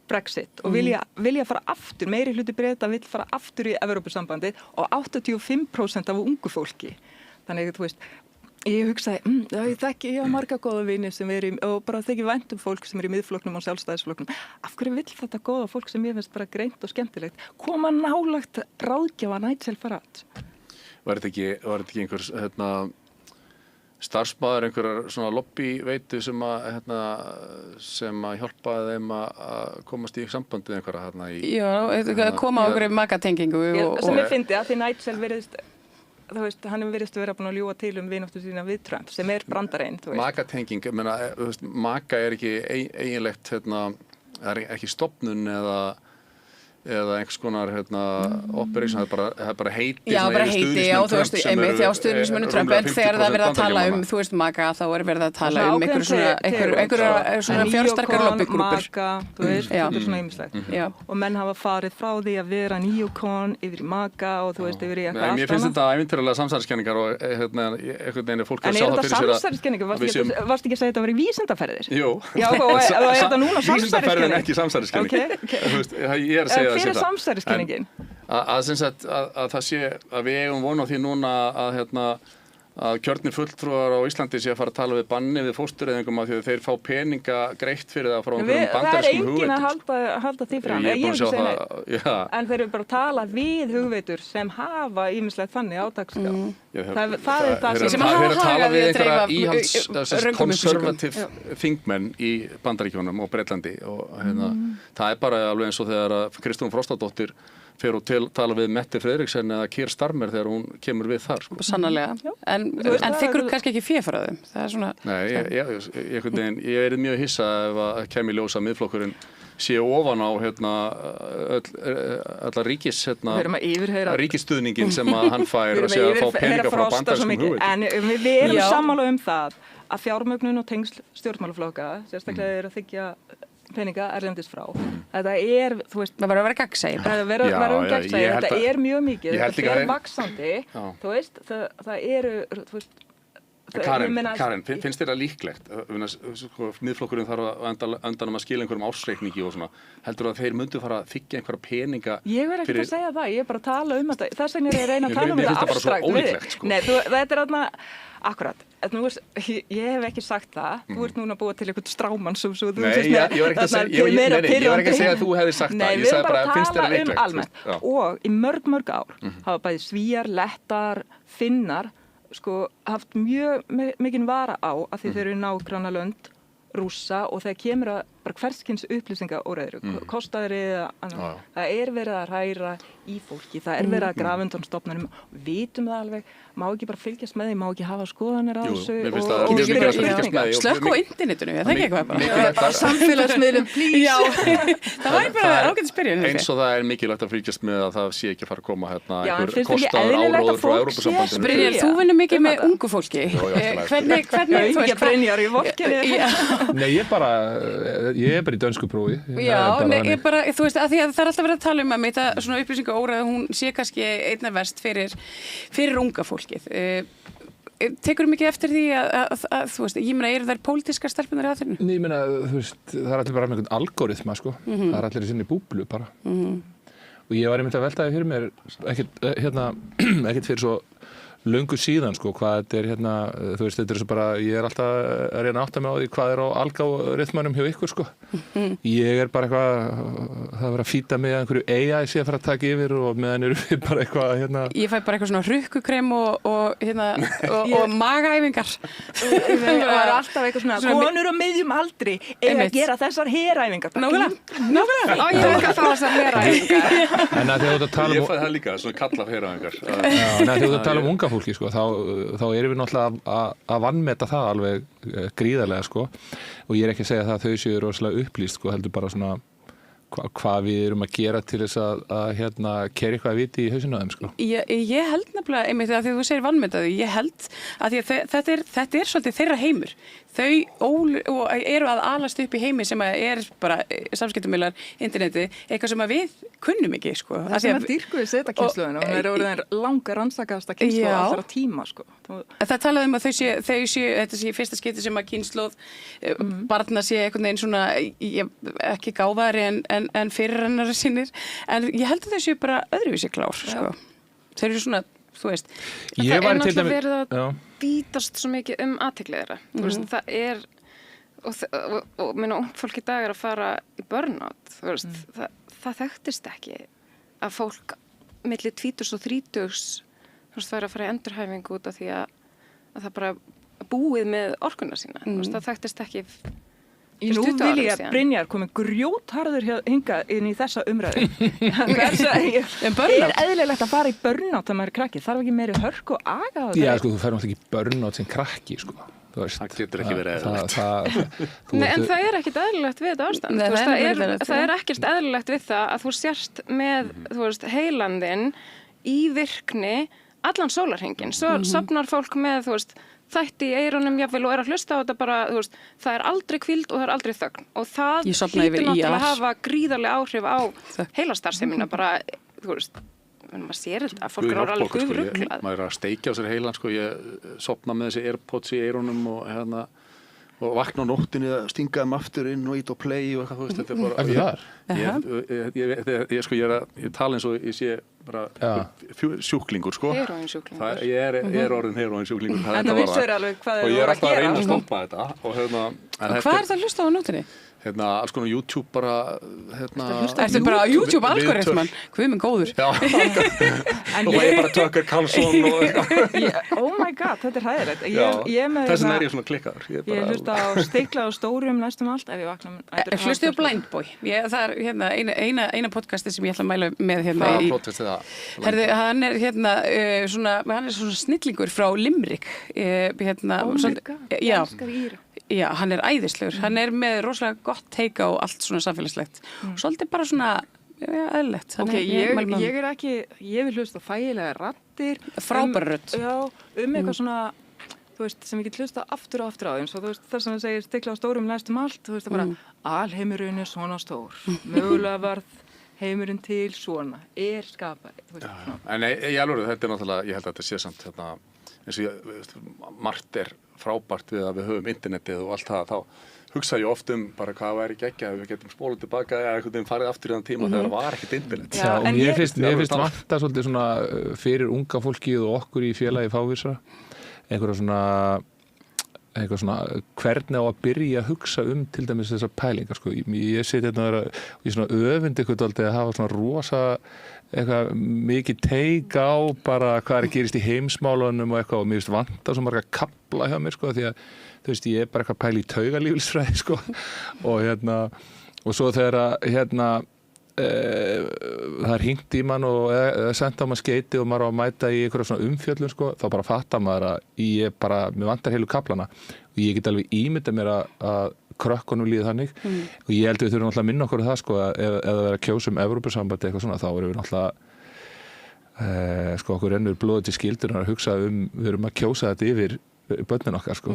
Brexit og vilja fara aftur, meiri hluti Breta vill fara aftur í Evrópusambandið og 85% af ungu fólki. Þannig að þú veist, Ég hugsaði, ég hef marga góða vini sem og bara þykir vænt fólk sem í miðflokknum og sjálfstæðisflokknum. Af hverju vill þetta góða fólk sem ég finnst bara greint og skemmtilegt koma nálægt ráðgjafa Nigel Farage? Var þetta ekki einhver starfsmaður, einhverjar svona lobbyweitu sem að hjálpaði þeim að komast í sambandið einhverja Já, koma á einhverju magatengingu sem ég fyndi að því Nigel virðist hann virðist vera búin að ljúga til vináttu sína við Trump sem brandarinn. Magatenging, ég meina, maga ekki eiginlegt, er ekki stofnun eða einhvers konar operation, það er bara heiti. Já, bara heiti, já, þú veist, einmitt, já, stuðningsmennu Trump, en þegar það verið að tala þú veist, maga, þá verið að tala einhverja svona fjársterkar lobbygrúpur. Maga, þú veist, þetta svona ýmislegt. Og menn hafa farið frá því að vera neocon yfir í maga og þú veist, yfir í eitthvað allt annað. Mér finnst þetta ævintýralega samsæriskenningar og einhvern veginn fólk að sjá það fyrir sér að... En er þetta samsæriskenningar? Varst ekki að segja þetta að vera vísindaferðir? Jú. Já, og er þetta núna samsæriskenning? Vísindaferðin ekki samsæriskenning. Hver er samsæriskenningin? Að það sé að við eigum von á því núna að kjörnir fulltrúar á Íslandi sé að fara að tala við banni við fóstureyðingum af því að þeir fá peninga greitt fyrir það frá einhverjum bandarískum hugveitum. Það er enginn að halda því fram. Ég er búin að sjá það. En þeir eru bara að tala við hugveitur sem hafa ýmislegt þannig á dagskrá. Það er það sem hafa hagað við að dreifa íhalds konservativ þingmenn í Bandaríkjunum og Bretlandi og það er bara alveg eins og þegar Kristrún Frostadóttir fer og tala við Mette Frederiksen eða Keir Starmer þegar hún kemur við þar. Sannarlega. En þykir kannski ekki féfaraðum? Það er svona... Nei, ég er mjög hissa ef að kemur ljósa miðflokkurinn sé ofan á allar ríkisstuðningin sem að hann fær að sé að fá peninga frá bandarískum hugveitum. En við erum sammála það að fjármögnun og tengsl stjórnmálaflokka, sérstaklega er að þykja peninga erlendis frá. Þetta þú veist... Það verður að vera gagnsæi. Þetta er mjög mikið, þetta fer vaxandi, þú veist, það eru, þú veist... Karen, finnst þér það líklegt? Miðflokkurinn þarf að endanum að skila einhverjum ársreikningi og svona. Heldur að þeir myndu fara að þiggja einhverja peninga? Ég verð ekki að segja það, ég er bara að tala þetta. Þess vegna er ég að reyna að tala þetta abstrakt. Nei, þetta er þarna... Akkurat, ég hef ekki sagt það, þú ert núna búið til eitthvað strámann sem þú veist með... Nei, ég var ekki að segja að þú hefði sagt það, ég sagði bara að finnst þér það líklegt. Almennt. Og í mörg ár hafa bæði Svíar, Lettar, Finnar, haft mjög mikinn vara á að þeir eru nágranna lönd, Rússa og þegar kemur að bara hverskins upplýsingaóreiður, kostaðri eða annað. Það er verið að hræra í fólki, það er verið að grafa undan stofnunum, vitum það alveg, má ekki bara fylgjast með því, má ekki hafa skoðanir á þessu og slökk á internetinu, það er ekki eitthvað bara samfélagsmiðlum, please. Já, það var bara ágætis byrjun. Eins og það er mikilvægt að fylgjast með að það sé ekki að fara að koma einhver kostaður áróður frá Evrópusambandinu. Brynjar, þú vinnur mikið með ungu fólki. Hvernig Brynjar í vorkinni? Nei, ég er bara í dönsku prófi. Já, þú veist, að því að það er alltaf verið að tala um að þetta svona upplýsingaóreiða, hún sé kannski einna verst fyrir unga fólkið. Tekur mikið eftir því að þú veist, ég meina, eru þær pólitískar stelpunar í aðferðinu? Nei, ég meina, þú veist, það er allir bara með einhvern algoritma, það er allir í sinni búblu bara. Og ég var einmitt að velta því fyrir mér, ekkert fyrir svo löngu síðan, hvað þetta er þú veist, þetta er svo bara, ég er alltaf að reyna að átta mig á því hvað er á algoritmanum hjá ykkur, Ég er bara eitthvað, það verið að fýta mig að einhverju AI sé að fara að taka yfir og meðan eru við bara eitthvað, Ég fæ bara eitthvað svona rukkukrem og magaæfingar. Það er alltaf eitthvað svona, konur á miðjum aldri eiga að gera þessar heræfingar. Nákvæmlega. Ég veit að fá þessar heræfingar. En að þegar þú tala Ég fæ það líka, svona kallaf heræfingar. En að þegar þú tala unga fólki, þá erum við náttúrulega að vanmeta það alveg gríðarlega, og ég er ekki að segja það að þau séu rosalega upplýst, heldur bara svona hvað við erum að gera til þess að keyra eitthvað að viti í hausinu á þeim, Ég held nefnilega, einmitt að því þú segir vanmetaðu, ég held að því að þetta er svolítið þeirra heimur. Þau eru að alast upp í heimi sem er bara samskiptamiðlar, interneti, eitthvað sem við kunnum ekki, Það sem að dýrkuði setja kynslóðinu, hún er orðin langar rannsakaðasta kynslóð allra tíma, Það talaði um að þau séu, þetta sé fyrsta skipti sem að kynslóð barna sé einhvern veginn svona, ekki gáðari en fyrirrennari sínir, en ég held að þau séu bara öðruvísi klár, Þau eru svona, þú veist. Ég var til dæmis, vítast svo mikið athygli þeirra. Þú veist, það er og minna ungt fólk í dag að fara í burnout, þú veist, það þekktist ekki að fólk milli 20 og 30 þú veist, væri að fara í endurhæfingu út af því að það bara búið með orkuna sína, þú veist, það þekktist ekki Nú vil ég að Brynjar komi grjótharður hingað inn í þessa umræðu. Er eðlilegt að fara í burnout þegar maður er krakki? Þarf ekki meiri hörku og aga á það? Já, sko, þú fær náttúrulega ekki burnout sem krakki, sko. Það getur ekki verið eðlilegt. Nei, en það er ekkert eðlilegt við þetta ástand. Það er ekkert eðlilegt við það að þú sért með, þú veist, heilandinn í virkni allan sólarhringinn. Svo sofnar fólk með, þú veist, þætti í eyrunum jafnvel og að hlusta á þetta bara, þú veist, það er aldrei hvíld og það er aldrei þögn og það hlýtur náttúrulega að hafa gríðarlega áhrif á heilastarfsemina bara, þú veist, maður sér þetta að fólk er alveg guðruglað. Maður er að steikja á sér heilan, sko, ég sopna með þessi AirPods í eyrunum og vakna á nóttinni að stinga þeim aftur inn og ít og play og eitthvað, þú veist, þetta er bara ég tala eins og ég sé bara sjúklingur, sko. Heroínsjúklingur. Ég er orðin heroínsjúklingur. En það vissur alveg hvað þau voru að gera. Og ég er alltaf að reyna að stoppa þetta. Og hvað er það að hlusta á nóttinni? Alls konar YouTube bara Ertu bara YouTube algoritman? Hvað minn góður? Já. Og ég bara Tucker Carlson og Oh my god, þetta er hæðilegt. Þess vegna er ég svona klikkaður. Ég hlusta á Stikla og Stórum næstum allt ef ég vakna. Hlustu á Blind Boy. Það er eina podcasti sem ég ætla að mæla með hérna í. Hvaða podcast er það? Herði, hann er svona snillingur frá Limerick. Oh my god, ég elskar Íra. Já, hann er æðislegur. Hann er með rosalega gott teika á allt svona samfélagslegt. Svolítið bara svona eðlilegt. Ok, ég er ekki, ég vil hlusta þægilega raddir. Frábæra rödd. Já, eitthvað svona, þú veist, sem ég get hlusta aftur og aftur á þeim. Svo þú veist, þess að það segir Stikla á Stórum næstum allt, þú veist, það bara alheimurinn er svona stór. Mögulega varð heimurinn til svona, er skapari. En í alvöru, þetta er náttúrulega, ég held að þetta sé samt eins og margt er frábært við að við höfum internetið og allt það, þá hugsa ég oft bara hvað væri geggjað ef við getum spólað tilbaka eða einhvern veginn farið aftur í þann tíma þegar það var ekkert internet. Já, og mér finnst vanta svolítið svona fyrir unga fólkið og okkur í félagi fávísra eitthvað svona hvernig á að byrja að hugsa til dæmis þessar pælingar, sko. Ég seti hérna og ég svona öfund eitthvað aldrei að hafa svona rosa eitthvað mikið teik á bara hvað er að gerist í heimsmálunum og eitthvað og mér finnst vanta svo marga kafla hjá mér, sko, því að þú veist, ég er bara eitthvað að pæla í taugalífsfræði, sko, og svo þegar það er hringt í mann og senda á mann skeiti og maður á að mæta í einhverja svona umfjöllun, sko, þá bara fattar maður að mér vantar heilu kaflana og ég get alveg ímyndað mér að krökkunum líði þannig og ég held að við þurfum alltaf að minna okkur það, sko, að ef það er að kjósa Evrópusambandi eitthvað svona, þá erum við alltaf sko, okkur rennur blóðið til skildur að hugsa við erum að kjósa þetta yfir börnin okkar, sko.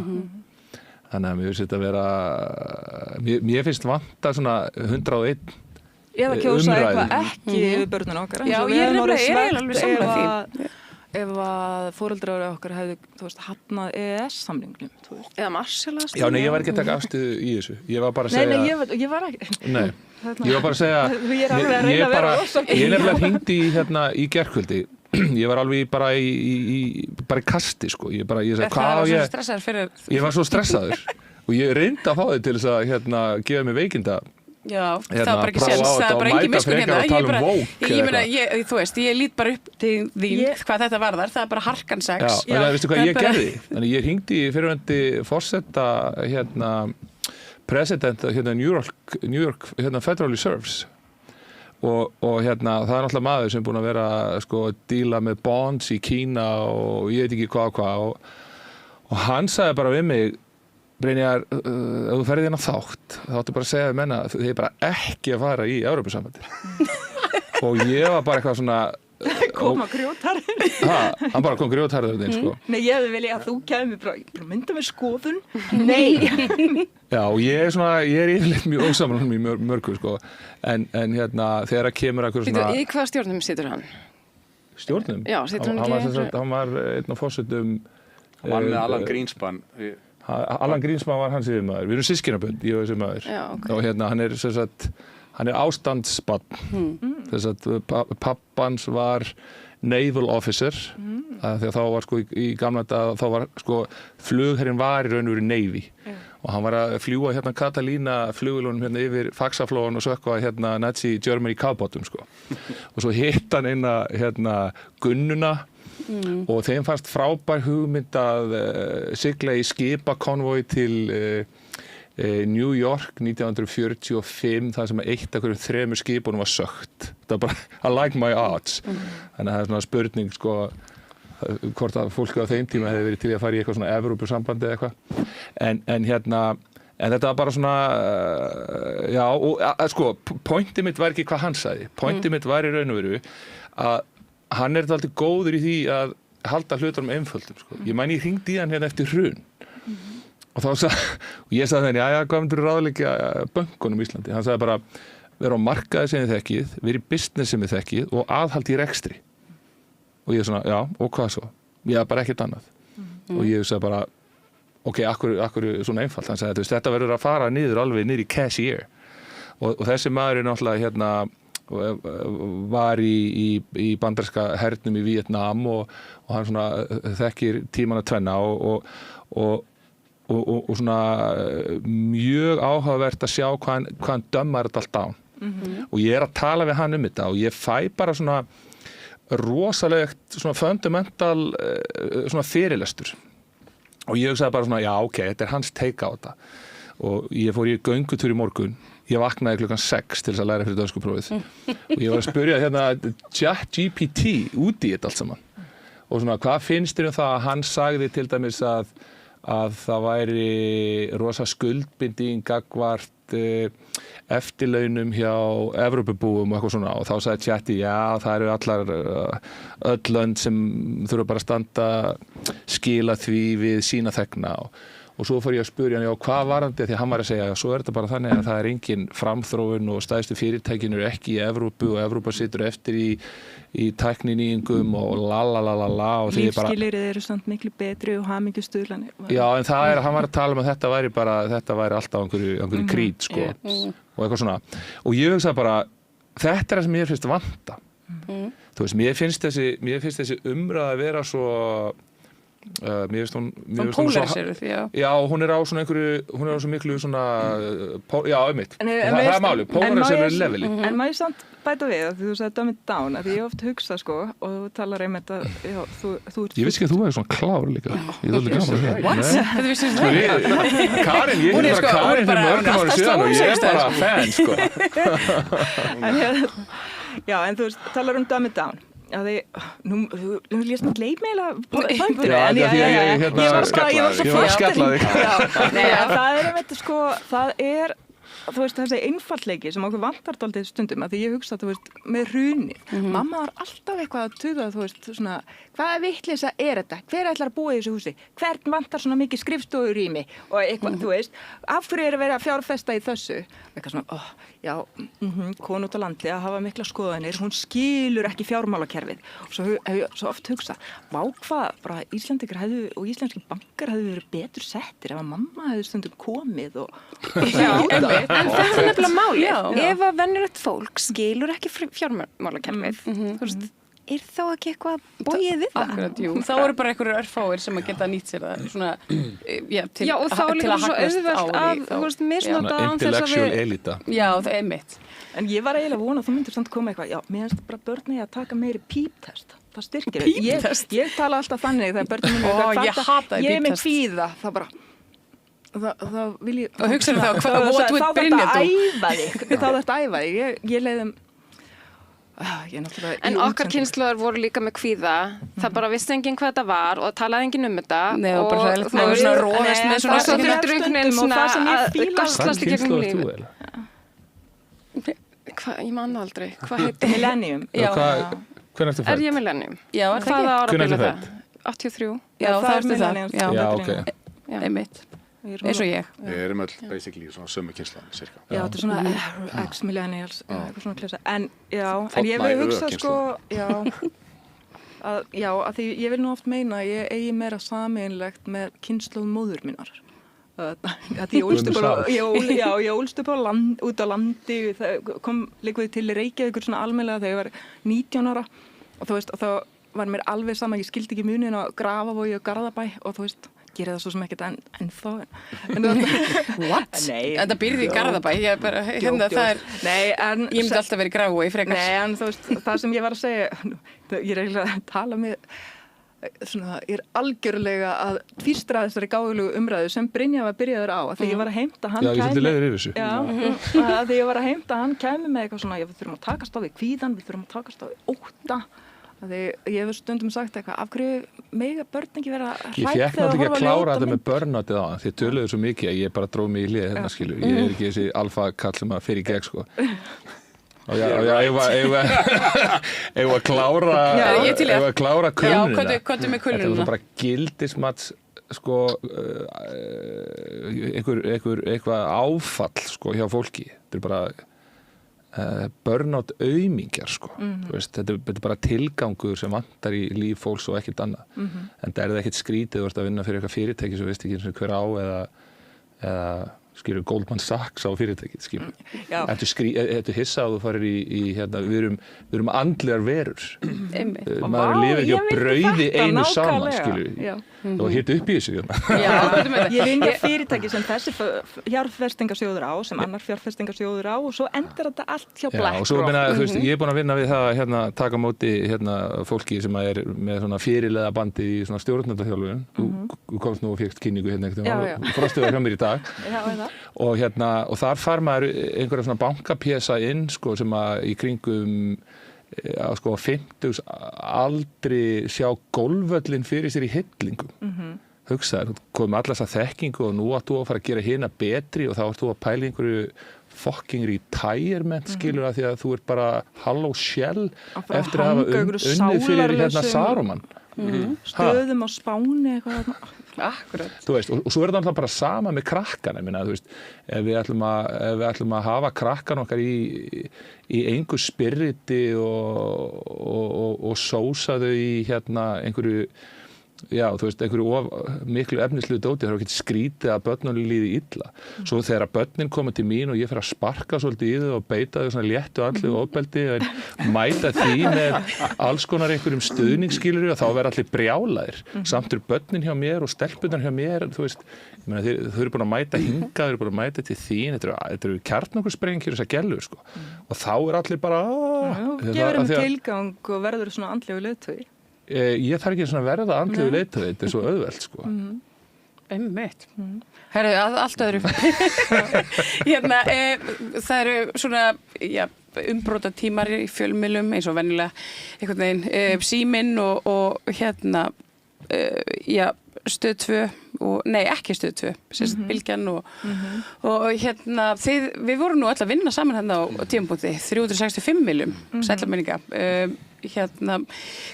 Þannig að mér finnst þetta að vera mér finnst vanta svona 101 eða kjósa eitthvað ekki yfir börnin okkar. Já, ég er alveg sammála því. Ef að foreldrar okkar hefðu, þú veist, hafnað EES-samningnum, þú veist. Eða Marshall-aðstöðu. Já, nei, ég var ekki að taka afstöðu í þessu. Ég var bara að segja... Nei, ég var ekki... Nei, ég var bara að segja... Ég er alveg að reyna að vera ósakið. Ég nefnilega hringdi í gærkvöldi. Ég var alveg bara í kasti, sko. Ég sagði, ég var svo stressaður. Og ég reyndi að fá þig til þess að gefa mig veikinda. Já, það var bara ekki séns, það var bara engin miskun hérna. Þú veist, ég lít bara upp til þín hvað þetta varðar, það er bara harkan sex. Já, en veistu hvað ég gerði? Þannig ég hringdi í fyrirvændi forseta president New York Federal Reserves og það er náttúrulega maður sem er búin að vera sko að díla með bonds í Kína og ég veit ekki hvað og hann sagði bara við mig, Brynjar, ef þú ferðið inn á þátt þá áttu bara að segja við menna þið er bara ekki að fara í Evrópusambandi og ég var bara eitthvað svona koma grjótharður hann bara kom grjótharður inn, sko. Nei, ég hefði viljað að þú kæmi bara mynda með skoðun. Nei. Já, og ég er yfirleitt mjög ósamlega í mörgu, sko, en þegar að kemur að svona... Í hvað stjórnum situr hann? Stjórnum? Já, situr hann ekki... Hann var einn af forsetum... Hann var með Alan Greenspan... Alan Greenspan var hans yfirmaður. Við erum systkinabönd, ég og þessi maður. Já, okay. Og hann er ástandsbarn. Þess að pappans var naval officer þegar þá var sko í gamla dag þá var sko flugherinn var í raun og veru Navy og hann var að fljúga hérna Catalina flugulunum hérna yfir Faxaflóan og sökva hérna Nazi Germany kafbátum sko og svo hitt hann eina hérna Gunnuna og þeim fannst frábær hugmynd að sigla í skipakonvoi til New York 1945 það sem eitt af hverjum 3 skipunum var sökkt. Það var bara I like my odds. Þannig að það svona spurning sko hvort að fólk á þeim tíma hefði verið til að fara í eitthvað svona Evrópusambandi eða eitthvað. En þetta var bara svona já, og sko pointið mitt var ekki hvað hann sagði. Pointið mitt var í raun og veru að hann alltaf góður í því að halda hlutunum einföldum sko. Ég mæni ég hringdi í hann hérna eftir hrun. Og ég sagði henni, já, hvað myndir ráðleggja bönkunum í Íslandi? Hann sagði bara, vera á markaði sem þið þekkið, vera í business sem þið þekkið og aðhald í rekstri. Og ég svona, já, og hvað svo? Já, bara ekkert annað. Og ég sagði bara, ok, akkur svona einfalt? Hann sagði, þetta verður að fara alveg niður í cashier. Og þessi maður náttúrulega hérna, var í bandaríska hernum í Víetnam og hann svona þekkir tímana tvenna og svona mjög áhugavert að sjá hvað hann dömmar þetta allt á. Og ég að tala við hann þetta og ég fæ bara svona rosalegt svona fundamental svona fyrirlestur. Og ég hugsaði bara svona, já, ok, þetta hans take á þetta. Og ég fór í göngutúr í morgun. Ég vaknaði klukkan 6 til þess að læra fyrir dönskuprófið. Og ég var að spyrja hérna ChatGPT út í þetta allt saman. Og svona, hvað finnst þér það að hann sagði til dæmis að það væri rosa skuldbinding gagnvart eftirlaunum hjá Evrópubúum og eitthvað svona og þá sagði Chatti, já, það eru öll lönd sem þurfa bara að standa skila því við sína þegna og svo fór ég að spyrja hann, já, hvað varandi því að hann var að segja, já, svo þetta bara þannig að það engin framþróun og stærstu fyrirtækin eru ekki í Evrópu og Evrópa situr eftir í tækninýjungum og lalalala og því bara lífskilyrðið eru samt miklu betri og hamingjustuðlanir. Já, en hann var að tala um að þetta væri alltaf einhverju krít sko og eitthvað svona og ég hugsaði bara, þetta það sem mér finnst vanta. Þú veist, mér finnst þessi umræða að vera svo mér finnst hún pólariseruð, já, hún á svona einhverju, hún á svo miklu svona já, einmitt, það er málið, pólariseruð leveli. En maður samt bæta við að þú sagði dumb it down, að ég oft hugsa sko og þú talar einmitt að já, þú ert ég vissi ekki að þú væri svona klár líka ég þótti gaman What? Þetta vissi það? Karin, ég hef bara Karin fyrir mörgum ári síðan og ég bara fan sko já, en þú talar dumb it down nú lést mér leið meila punktur en ég var að skella þig það er einmitt sko það er þú veist þessi einfaldleiki sem okkur vantar dálítið stundum að því ég hugsa þú veist með hrunið mamma var alltaf eitthvað að tuða þú veist svona hvaða vitleysa er þetta hver ætlar að búa í þessu húsi hvern vantar svona mikið skrifstofurými og eitthvað þú veist af hverju er að vera að fjárfesta í þessu eitthvað svona já konu út á landi að hafa mikla skoðanir hún skilur ekki fjármálakerfið og svo hef ég svo oft hugsað vá hvað bara Íslendingar og íslenski bankar hefðu verið betur settir ef að mamma hefði stundum komið og en það er nefnilega málið ef að venjulegt fólk skilur ekki fjármálakerfið þú veist þá ekki eitthvað bóið við það? Akkurat, jú. Þá eru bara einhverjir örfáir sem að geta nýtt sér það svona, til og þá er líka svo auðvelt að, þú veist, misnota án þess að intellectual elita. Já, það er mitt. En ég var eiginlega vona að þú myndir samt koma eitthvað, já, mér finnst bara börni að taka meiri píptest. Það styrkir þau. Ég tala alltaf þannig þegar börnum mínu er ég hata ég er með kvíða, það bara það vil ég og hugsaðu þá, what would Brynja do? Þá þetta æfa þig, ég leiðum en okkar kynslóðar voru líka með kvíða það bara vissi enginn hvað þetta var og talaði enginn þetta Nei, og bara svona róðast með svona og svo þurftur einhvern veginn svona að gasslast í gegnum lífið ég manna aldrei hvað heitir Millennium hvernig ertu fædd? Er ég Millennium? Já, hvaða árabili það? 83 Já, það ertu það Já, ok Einmitt eins og ég. Við erum öll basically svona sömu kynslaðan, cirka. Já, þetta er svona ex-millennials, eitthvað svona klesa. En ég vil hugsa sko, að því ég vil nú oft meina að ég eigi meira sameiginlegt með kynslóð móður minnar. Að ég ólst upp út á landi, það kom líka til Reykjavíkur svona almennilega þegar ég var 19 ára og þú veist, og þá var mér alveg sama, ég skildi ekki munin á Grafavogi og Garðabæ og þú veist, gerir það svo sem ekkert ennþá. What? Nei. Þetta byrði í Garðabæ, ég bara, hérna, það er, Nei, en... ég myndi alltaf verið í Grafavogi frekar. Nei, en þú veist, það sem ég var að segja, ég er eiginlega að tala með, svona, ég er algjörlega að tvístra þessari gáðulegu umræðu sem Brynjar var byrjaður á, að því ég var að heimta hann Já, ég svolítið leiður yfir þessu. Já, að því ég var að heimta hann kæmi með eitthvað svona, við þurfum að takast á við kvíðan, við þurfum að takast á við ótta. Því ég hef stundum sagt eitthvað, af hverju mega börn ekki vera hrædd Ég fekk náttúrulega ekki að klára þetta með burnoutið á hann, því töluðu svo mikið að ég bara dróð mig í hlið hérna skilur. Ég er ekki þessi alfa kall sem að fer í gegn sko. Og ég var klára kulnuna. Já, hvað með kulnuna? Þetta var bara gildismats sko eitthvað áfall sko hjá fólki. Þetta er bara burnout aumingjar sko. Þetta er bara tilgangur sem vantar í líf fólks og ekkert annað. En það er það ekkert skrítið þú ert að vinna fyrir eitthvað fyrirtæki sem veist ekki eins og hver á eða skilur Goldman Sachs á fyrirtækið skilur. Þetta hissa að þú farir í hérna, við erum andlegar verur. Maður lifir ekki á brauði einu saman skilur. Það var hitt upp í þessu hérna. Ég vinna fyrirtæki sem þessi fjárfestingarsjóður á, sem annar fjárfestingarsjóður á og svo endur þetta allt hjá BlackRock. Og svo meina, ég er búin að vinna við það hérna, taka móti hérna, fólki sem er með svona fyrirlega bandi í svona stjórnendaþjálfun. Þú komst nú og fékkst kynningu hérna frostuðar hjá mér í dag. Og þar fær maður einhverja svona bankapjesa inn sko, sem að í kringum að sko 50 aldri sjá golfvöllin fyrir sér í hillingum. Hugsaður, þú komið allar þessa þekkingu og nú átt þú að fara að gera hina betri og þá ert þú að pæla einhverju fucking retirement skilur að því að þú ert bara hollow shell eftir að hafa unnið fyrir hérna Saruman. Stöðum á Spáni eitthvað. Akkurat. Þú veist, og svo er það alltaf bara sama með krakkana, minna, þú veist, ef við ætlum að hafa krakkan okkar í engu spiriti og sósa þau í hérna einhverju, já, þú veist, einhverju miklu efnislu dóti, það er ekki skrítið að börnunum líði illa. Svo þegar börnin koma til mín og ég fer að sparka svolítið í þau og beita þau svona léttu andlegu ofbeldi og mæta því með alls konar einhverjum stuðningsskilur og þá verða allir brjálaðir. Samt eru börnin hjá mér og stelpunar hjá mér, þú veist, ég meina, þau eru búin að mæta hingað, þau eru búin að mæta til þín, þetta eru kjarnorkusprengjur þessar gellur, sko. Og þá er allir bara gefur tilgang og verður svona andlegu leiðtogi. Ég þarf ekki svona verða andlegu leiðtogi, þetta er svo auðvelt, sko. Einmitt. Herru, allt öðru. Hérna, það eru svona, já, umbróta tímar í fjölmiðlum eins og venjulega einhvern veginn Síminn og hérna, já, Stöð 2 og, nei, ekki Stöð 2, sérst Bylgjan og hérna, við vorum nú öll að vinna saman hérna á tímapunkti, 365 miljum, sætlaminninga. Hérna,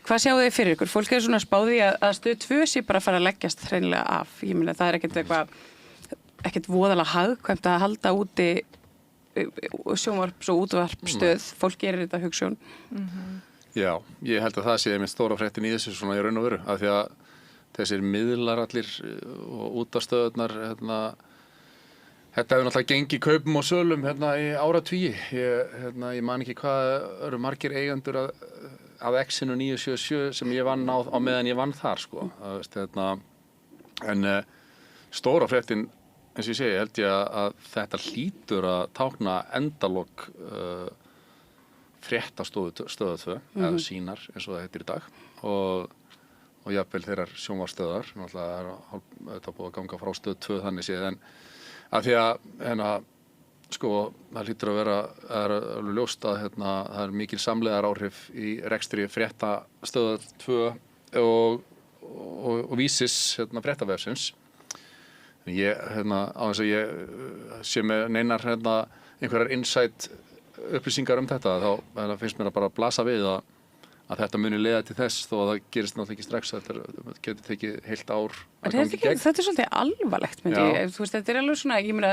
hvað sjáu þið fyrir ykkur? Fólk er svona spáði að Stöð 2 sé bara að fara að leggjast hreinlega af. Ég meina, það er ekkert voðalega hagkvæmt að halda úti sjónvarps- og útvarpsstöð. Fólk gerir þetta hugsjón. Já, ég held að það sé einmitt stóra fréttin í þessu svona í raun og veru, af því að þessir miðlar allir og útvarpsstöðurnar, þetta hefur náttúrulega gengið kaupum og sölum hérna í áratugi. Ég man ekki hvað eru margir eigendur af X-inu 977 sem ég vann á meðan ég vann þar, sko. En stóra fréttin, eins og ég segi, held ég að þetta hlýtur að tákna endalok fréttastofu Stöð 2, eða sínar, eins og það heitir í dag, og jafnvel þeirrar sjónvarpsstöðvar, náttúrulega þetta búið að ganga frá Stöð 2 þannig séð, en að því að sko, það hlýtur að vera, það er alveg ljóst að það er mikil samlegar áhrif í rekstri fréttastöðar 2 og vísis fréttavefsins. Ég, á þess að ég sé með neinar einhverjar insight upplýsingar þetta, þá finnst mér að bara blasa við að þetta muni leiða til þess, þó að það gerist náttúrulega ekki strax, þetta getur tekið heilt ár Þetta er svolítið alvarlegt, myndi ég. Þú veist, þetta er alveg svona, ég meina,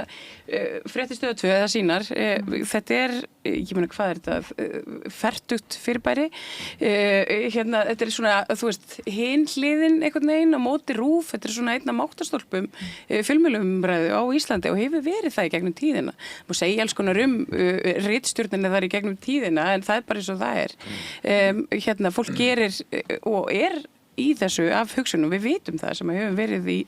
fréttistöð 2, það sínar, þetta er, ég meina, hvað er þetta, fertugt fyrirbæri, þetta er svona, þú veist, hin hliðin einhvern veginn á móti RÚV, þetta er svona einn af máttastólpum fjölmiðlumræðu á Íslandi og hefur verið það í gegnum tíðina. Má segja alls konar ritstjórninni þar í gegnum tíðina, en það er bara eins og það er. Fólk gerir og í þessu af hugsunum, við vitum það sem hefur verið í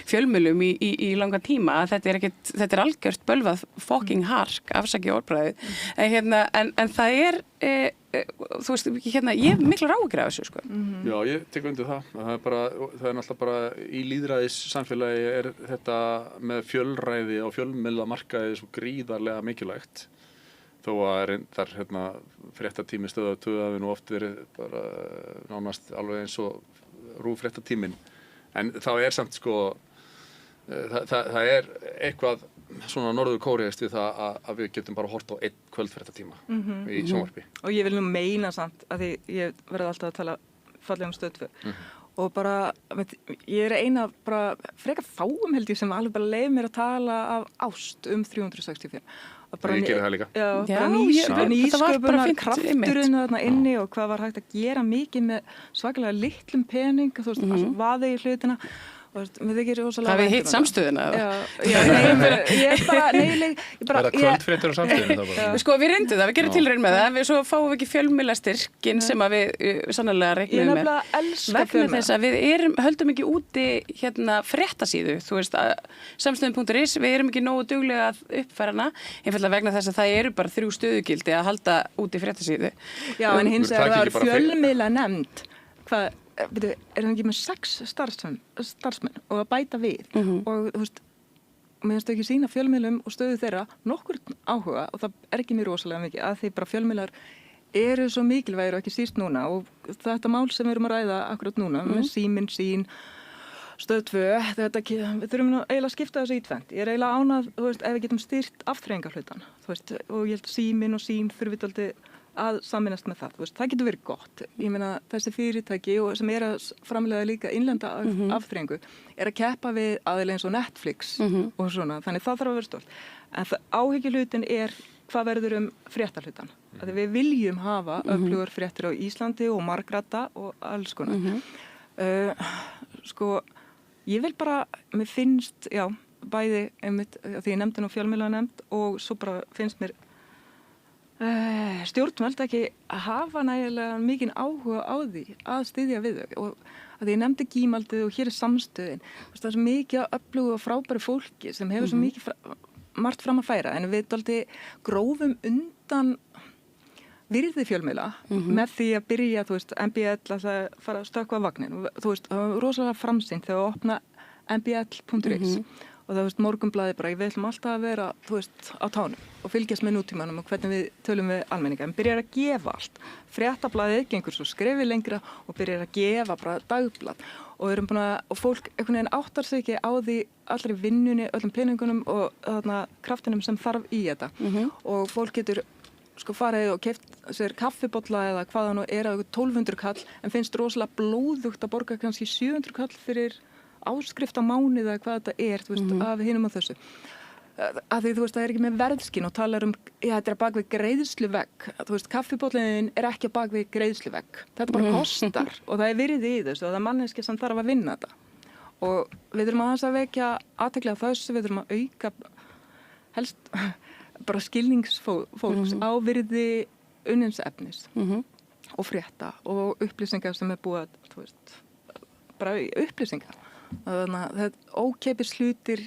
fjölmiðlum í langa tíma að þetta er algjört bölvað fucking hark, afsakið orðbragðið, en það er, þú veist, ég hef mikla áhyggjur af þessu, sko. Já, ég tek undir það. Það er náttúrulega bara í lýðræðis samfélagi er þetta með fjölræði og fjölmiðlamarkaði svo gríðarlega mikilvægt. Þó að þar fréttatími stöða 2 hafi nú oft verið bara nánast alveg eins og RÚV fréttatíminn. En þá er samt sko, það er eitthvað svona norður kóreist við það að við getum bara hort á einn kvöldfréttatíma í sjónvarpi. Og ég vil nú meina samt að því ég verði alltaf að tala fallega um Stöð 2. Og bara, ég er eina bara frekar fáum held ég sem alveg bara leið mér að tala af ást 365. Ég gerði það líka. Já, nýsköpunar krafturinn þarna inni og hvað var hægt að gera mikið með svakalega litlum pening, þú veist, vaði í hlutina. Það við hitt samstöðuna? Ég bara... Er það kvöldfréttir á samstöðinu þá bara? Sko, við reyndum það, við gerum tilraun með það, svo fáum við ekki fjölmiðlastyrkin sem að við sannarlega reiknum með. Ég nefnilega elska fjölmiðla. Vegna þess að við höldum ekki úti fréttasíðu, þú veist, samstöðin.is, við erum ekki nógu duglega að uppfæra hana, einfaldlega vegna þess að það eru bara 3 stöðugildi að halda úti fréttasíðu. Já, en hins vegar það er fjölmiðla nefnd, er það ekki með 6 starfsmenn og að bæta við og þú veist, mér finnst ekki sína fjölmiðlum og stöðu þeirra nokkur áhuga og það er ekki mér rosalega mikið að því bara fjölmiðlar eru svo mikilvægir og ekki síst núna og þetta mál sem við erum að ræða akkurat núna með Síminn, Sín, Stöð 2, við þurfum eiginlega að skipta þessu í tvennt. Ég er eiginlega ánað, þú veist, ef við getum stýrt afþreyingarhlutan, þú veist, og ég held Síminn og Sín þurfum við alltaf að saminast með það, þú veist, það getur verið gott. Ég meina, þessi fyrirtæki og sem að framleiða líka innlenda afþreyingu að keppa við aðeins eins og Netflix og svona, þannig það þarf að vera stolt. En áhyggjulutin hvað verður fréttahlutan. Við viljum hafa öflugar fréttir á Íslandi og margrata og alls konar. Sko, ég vil bara, mér finnst, bæði, því ég nefndi nú fjölmiðlanefnd og svo bara finnst mér stjórnvöld ekki að hafa nægilega mikinn áhuga á því að styðja við þau og að ég nefndi Gímaldið og hér er samstöðin það er svo mikið að öflugu og frábæru fólki sem hefur svo mikið margt fram að færa en við dálítið grófum undan virði fjölmiðla með því að byrja, þú veist, MBL að fara að stökkva vagnin þú veist, það var rosalega framsýnt þegar að opna mbl.is og það veist Morgunblaðið bara, við ætlum alltaf að vera, þú veist, á tánum og fylgjast með nútímanum og hvernig við tölum við almenninga. En byrjar að gefa allt. Fréttablaðið gengur svo skrefið lengra og byrjar að gefa bara dagblað. Og við erum búin að, og fólk einhvern veginn áttar sig ekki á því allri vinnunni, öllum peningunum og þarna kraftinum sem þarf í þetta. Og fólk getur sko farið og keypt sér kaffibolla eða hvaða nú er að 1200 kall en finnst rosalega blóðugt að borga kannski 700 kall fyrir áskrift á mánuði eða hvað þetta er, þú veist, af hinum og þessu. Af því, þú veist, það er ekki með verðskinn og talar þetta er bak við greiðsluvegg. Þú veist, kaffibólliðin er ekki bak við greiðsluvegg. Þetta bara kostar og það er virði í þessu og það er manneskja sem þarf að vinna þetta. Og við þurfum aðeins að vekja athygli á þessu, við þurfum að auka helst bara skilningsfólks á virði unninsefnis og frétta og upplýsingar sem er búið að, þú veist, bara upplýsingar. Þannig að þetta ókeipis hlutir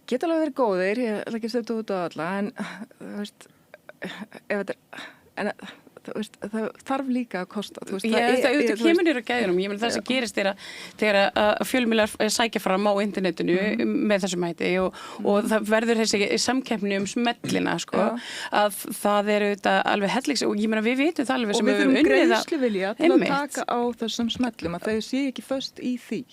geta alveg verið góðir, ég ætla ekki að setja út á alla, en þú veist, þú veist, það þarf líka að kosta. Þú veist, það kemur nýra gæðunum, ég meina það sem gerist þegar að fjölmiðlar sækja fram á internetinu með þessum hætti og það verður þessi samkeppni smellina, sko, að það eru þetta alveg helliks og ég meina við vitum það alveg sem við þurfum greiðsluvilja til að taka á þessum smellum, að þau sé ekki föst í því.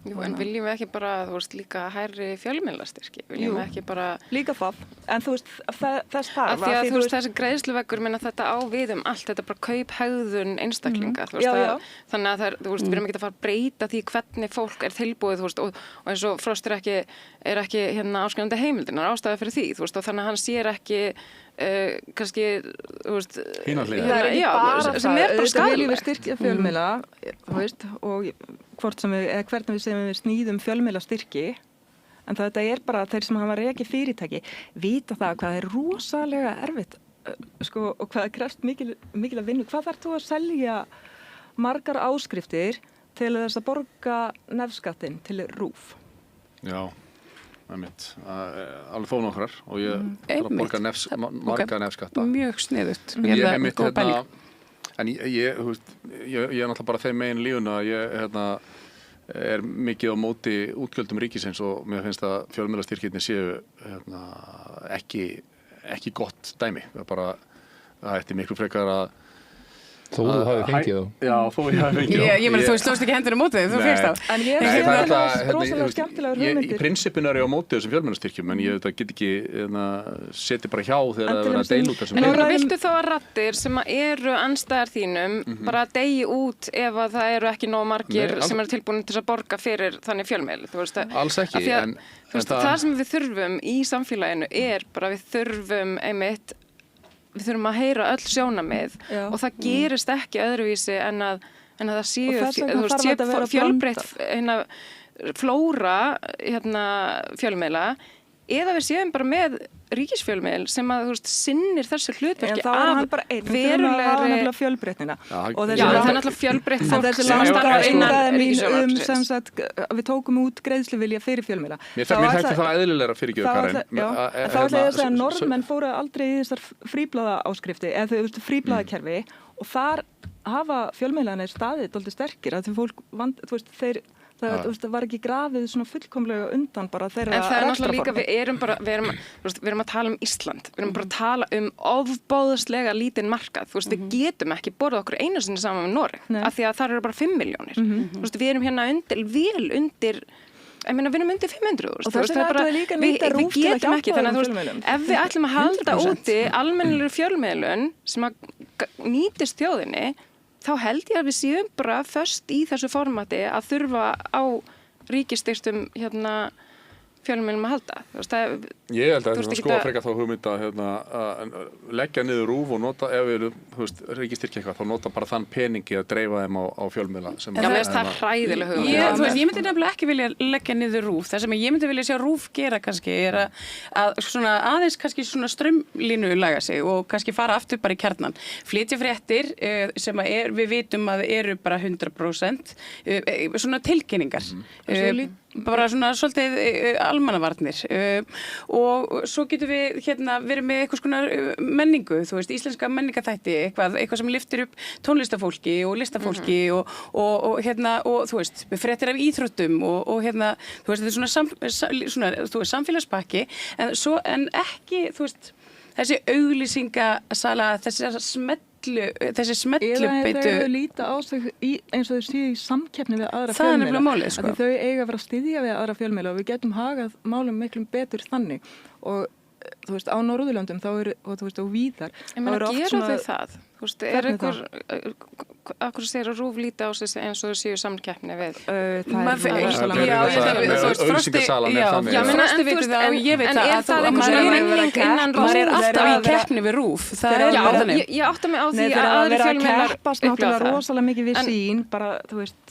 Jú, en viljum við ekki bara, þú veist, líka hærri fjölmiðlastyrki? Viljum við ekki bara... Líka það, en þú veist, þess þarf Af því að þú veist, þessi greiðsluveggur, minna þetta á við allt, þetta er bara kauphegðun einstaklinga, þú veist, þannig að það er, þú veist, við erum ekki að fara að breyta því hvernig fólk er tilbúið, þú veist, og eins og Frost er ekki hérna áskrifandi heimildinar, ástæða fyrir því, þú veist, og þannig að hann sér ekki kannski, þú veist, Hínarlega. sem er bara skadalegt. Viljum við skaðlegt. styrkja fjölmiðla, þú veist, og hvernig við segjum við snýðum fjölmiðla styrki, en þetta er bara þeir sem hafa rekið fyrirtæki, vita það hvað er rosalega erfitt, sko, og hvað krefst mikil að vinna. Hvað þarf þú að selja margar áskriftir til þess að borga nefskattinn til RÚV? Já. Alveg þó nokkrar og ég þarf að borga marga nefskatta. Mjög sniðugt. En ég hef mitt en ég er náttúrulega bara þeim megin lífuna að ég er mikið á móti útgjöldum ríkisins og mér finnst að fjölmiðlastyrkirnir séu ekki gott dæmi. Það ætti miklu frekar að Þó þú hafi fengið þá. Já, þó ég hafi fengið þá. Ég meina, þú slóst ekki hendur á mótið, þú fegst þá. En ég hef rosalega skemmtilegar hugmyndir. Í prinsipinu er ég á mótið þessum fjölmiðlastyrkjum, en ég get ekki seti bara hjá þegar það er verið að deila út þessum. En viltu þá að raddir sem eru andstæðar þínum bara degi út ef að það eru ekki nóg margir sem eru tilbúin til að borga fyrir þannig fjölmiðl? Alls ekki. Það sem við þurfum í samfélaginu er bara við þurfum einmitt við þurfum að heyra öll sjónamið og það gerist ekki öðruvísi en að það séu fjölbreytt flóra fjölmiðla eða við séum bara með ríkisfjölmiðl sem að sinnir þessu hlutverki af verulegri fjölbreytnina. Já, það er náttúrulega fjölbreytt fólk sem að starfa innan ríkisfjölmiðls. Við tókum út greiðsluvilja fyrir fjölmiðla. Mér þætti það eðlilegra fyrirgjöf, Karin. Þá ætla ég að segja að norðmenn fóru aldrei í þessar fríblaða áskrifti eða fríblaðakerfi og þar hafa fjölmiðlarnir staðið dálítið sterkir að fólk það var ekki grafið svona fullkomlega undan bara þeirra rekstrarformi. En það er náttúrulega líka, við erum að tala um Ísland, við erum bara að tala um ofbóðslega lítinn markað, við getum ekki borðað okkur einu sinni saman með Noreg, af því að það eru bara 5 milljónir. Við erum hérna vel undir, ég meina við erum undir 500, og þess vegna ættum við líka að nýta RÚV til að hjálpa þeim fjölmiðlum. Ef við ætlum að halda úti almennilegri fjölmiðlun sem að nýtist þjóðinni, þá held ég að við séum bara föst í þessu formati að þurfa á ríkisstyrktum fjölmiðlum að halda. Ég held að það skoða frekar þá hugmynd að leggja niður RÚV og nota, ef við ríkistyrkja eitthvað, þá nota bara þann peningi að dreifa þeim á fjölmiðla. Já, mér finnst það hræðileg hugmynd. Ég myndi nefnilega ekki vilja leggja niður RÚV. Það sem ég myndi vilja sjá RÚV gera kannski er að svona aðeins kannski svona straumlínu laga sig og kannski fara aftur bara í kjarnan. Flytja fréttir sem við vitum að eru bara 100%, svona tilkynningar. Bara svona svolítið almannavarnir og svo getum við verið með eitthvað svona menningu, þú veist, íslenska menningaþætti, eitthvað sem lyftir upp tónlistafólki og listafólki og þú veist, fréttir af íþróttum og þú veist, þetta er svona samfélagspakki en ekki, þú veist, þessi auglýsingasala, þessi smellubeitu. Eða þau líta á sig eins og þau séu í samkeppni við aðra fjölmiðla. Það er nefnilega málið, sko. Þau eiga að vera að styðja við aðra fjölmiðla og við getum hagað málum miklum betur þannig. Og þú veist, á Norðurlöndum þá eru, og þú veist, og víðar. Ég meina, gera þau það? Þú veist, er einhver, akkur segir að RÚV líta á sig eins og þau séu samkeppni við? Það er auglýsingasalan er þannig. Já, Frosti veitir það og ég veit það að maður er alltaf í keppni við RÚV. Ég átta mig á því að aðri fjölmiðlar keppast náttúrulega rosalega mikið við sín, bara, þú veist,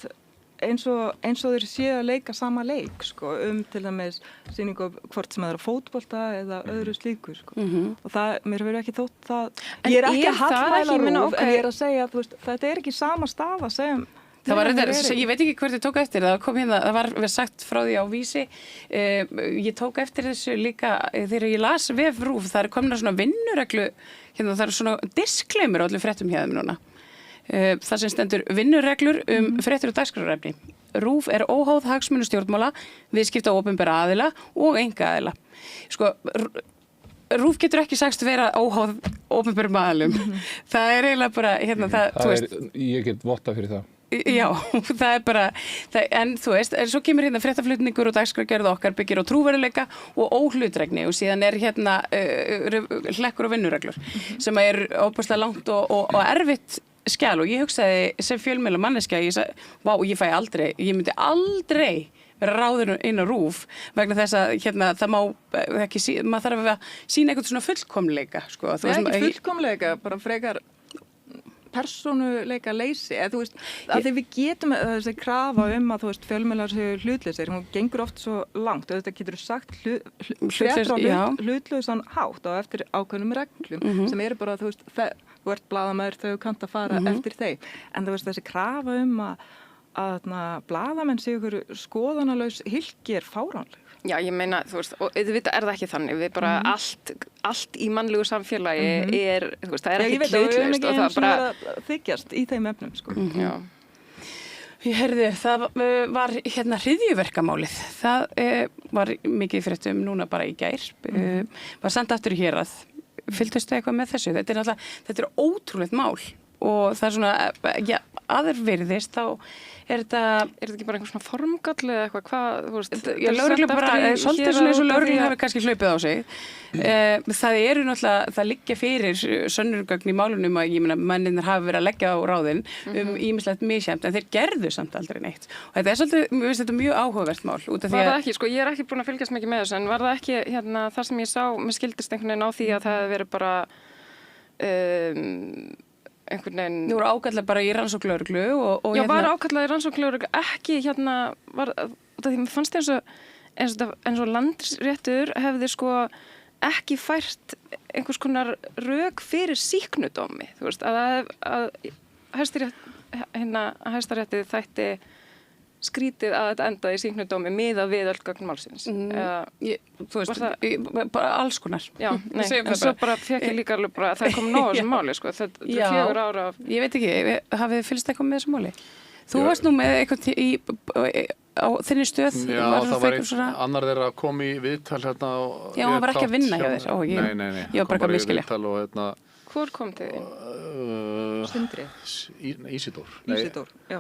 eins og þeir séu að leika sama leik, sko, til dæmis sýningu hvort sem það er fótbolta eða öðru slíku, sko. Og það, mér verður ekki þótt það, ég er ekki að hallmæla RÚV, en ég er að segja að, þú veist, þetta er ekki sama staða sem það var ég veit ekki hvert ég tók eftir það kom það var sagt frá því á Vísi ég tók eftir þessu líka þegar ég las vef RÚV, það er komin svona vinnureglu, það er svona disclaimer á öllum fréttum hjá þeim núna. Það sem stendur vinnureglur fréttir og dagskrárefni. RÚV er óháð hagsmunu stjórnmála, viðskipta opinbera aðila og einkaaðila. Sko, RÚV getur ekki sagst vera óháð opinberum aðilum. Það er eiginlega bara, þú veist. Ég get votta fyrir það. Já, það er bara, en þú veist, en svo kemur hérna fréttaflutningur og dagskrárgerð okkar byggir á trúveruleika og óhlutdrægni og síðan er hérna hlekkur og vinnureglur sem er óbúslega langt og erfitt skjal og ég hugsaði sem fjölmiðla manneskja, ég sagði, vá, ég myndi aldrei vera ráður inn á RÚV vegna þess að hérna, það má ekki, maður þarf að sýna eitthvað svona fullkomleika, sko. Nei, ekki fullkomleika, bara frekar persónuleika leysi, eða þú veist, að því við getum þessi krafa að þú veist, fjölmiðlar séu hlutleysir, hún gengur oft svo langt og þetta getur sagt hlutlausan hátt á eftir ákveðnum reglum sem eru bara, þú veist, þú ert blaðamaður þau kannt að fara eftir þeim, en þú veist, þessi krafa að blaðamenn séu ykkur skoðanalaus hylki er fáránleg. Já, ég meina, þú veist, og auðvitað er það ekki þannig, við bara allt í mannlegu samfélagi er, þú veist, það er ekki hlutlaust og það er bara þykjast í þeim efnum, sko. Já. Ég heyrði, það var hérna hryðjuverkamálið, það var mikið fréttum núna bara í gær, var sendt aftur í hérað, fylgdustu eitthvað með þessu, þetta er ótrúlegt mál og það er svona, já, aðurvirðist þá er þetta ekki bara einhver svona formgall eða eitthvað, hvað, þú veist, já, lögregla bara, svolítið svona eins og lögregla hafi kannski hlaupið á sig. Það eru náttúrulega, það liggja fyrir sönnurgögn í málunum að, ég meina, mennirnir hafi verið að leggja á ráðin ýmislegt misjæmt, en þeir gerðu samt aldrei neitt. Og þetta er svolítið, mér finnst þetta mjög áhugavert mál. Út af því var það ekki, sko, ég er ekki búin að fylgjast mikið með þessu, en var það ekki, hérna, það sem ég sá, mér skildist einhvern veginn á því að það hefði verið bara, einhvern veginn... Þú voru ákallar bara í rannsóknlögreglu og já, var ákallar í rannsóknlögreglu, ekki hérna, því mér fannst eins og Landsréttur hefði sko ekki fært einhvers konar rök fyrir sýknudómi, þú veist, að Hæstaréttið þætti skrítið að þetta endaði í sýknudómi miðað við öll gögn málsins. Þú veist, bara alls konar. Já, nei, en svo bara fekk ég líka alveg bara að það kom nóg á þessum máli, sko. Þetta er 4 ára af... Ég veit ekki, hafið þið fylgst eitthvað með þessum máli? Þú varst nú með eitthvað á þinni stöð. Já, það var annar þeirra að koma í viðtal hérna. Já, hann var ekki að vinna hjá þér. Nei. Ég var bara að miskilja. Hvor kom þið inn? Sindri. Ísidór, já.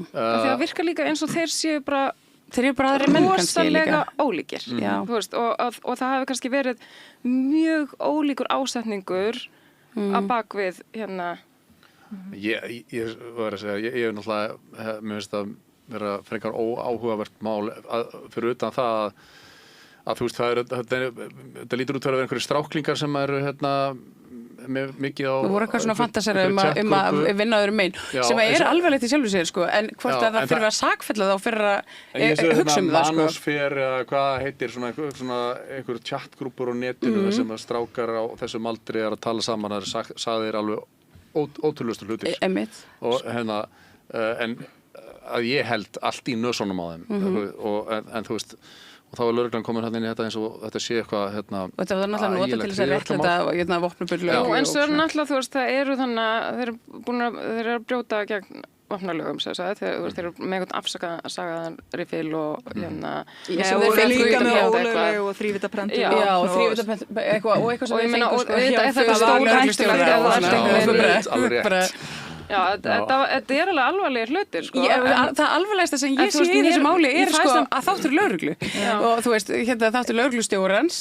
Það virkar líka eins og þeir séu bara þeir eru bara aðri menn kannski líka ólíkir, þú veist, og það hefur kannski verið mjög ólíkur ásetningur að bakvið hérna. Ég var að segja, ég hef náttúrulega, mér finnst að vera frekar óáhugavert mál fyrir utan það að þú veist, þetta lítur út að vera einhverju stráklingar sem eru hérna mikið á... Þú voru eitthvað svona fantasera að vinna öðrum megin sem er alvarlegt í sjálfu sér, sko, en hvort að það fyrir að sakfella þá fyrir að hugsa það, sko. Manosfer, hvað heitir einhver chatgrúpur á netinu sem að strákar á þessum aldri er að tala saman, það sagði þér alveg ótrúlegustu hlutir. Einmitt. Og hérna, en að ég held allt í nösunum á þeim, en þú veist, og þá var lögreglan komin hérna inn í þetta eins og þetta sé eitthvað hérna... Og þetta var náttúrulega nota til þess að réttlæta vopnaburðlög. Já, en svo er náttúrulega, þú veist, það eru þannig að þeir eru að brjóta gegn vopnalögum, þeir eru með einhvern afsakaðan rifil og hérna... Já, og líka með ólögleg og þrívítaprenti. Já, og þrívítaprenti, og eitthvað sem við fengum, sko. Og þetta er stórhættulegt. Já, þetta er alveg alvarlegir hlutir, sko. Það alvarlegasta sem ég sé í þessu máli er sko að þáttur lögreglu. Og þú veist, hérna þáttur lögreglustjórans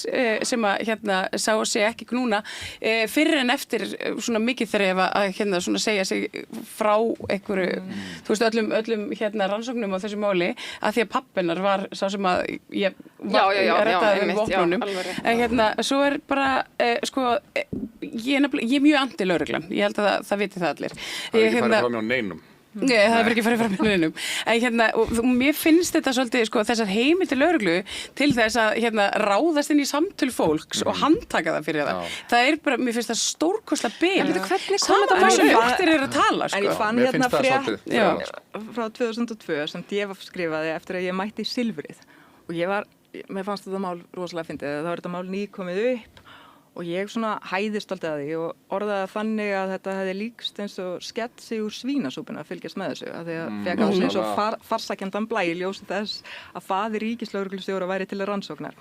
sem að hérna sá sig ekki knúna fyrir en eftir svona mikið þrefa að hérna svona segja sig frá einhverju, þú veist, öllum hérna rannsóknum á þessu máli að því að pappinar var sá sem að ég rettaði vopnunum. En hérna, svo er bara, sko, ég er mjög anti-lögreglan. Ég held að það viti það allir. Það er ekki farið fram hjá neinum. Nei, það er ekki farið fram hjá neinum. En hérna, og mér finnst þetta svolítið, sko, þessar heimildir lögreglu til þess að hérna ráðast inn í samtöl fólks og handtaka það fyrir það. Það er bara, mér finnst það stórkostlega bil. Hvernig kom þetta bara sem vaktir eru að tala, sko? En ég fann hérna frétt frá 2002 sem Djefaf skrifaði eftir að ég mætti í Silfrið. Og mér fannst þetta mál rosalega fyndið. Það var þetta mál nýkomið upp og ég svona hæðist alltaf að því og orðaði þannig að þetta hefði líkst eins og sketsi úr svínasúpuna að fylgjast með þessu. Að því að fekk á sig eins og farsakjandan blæ í ljósi þess að faðir ríkislögreglustjóra væri til rannsóknar.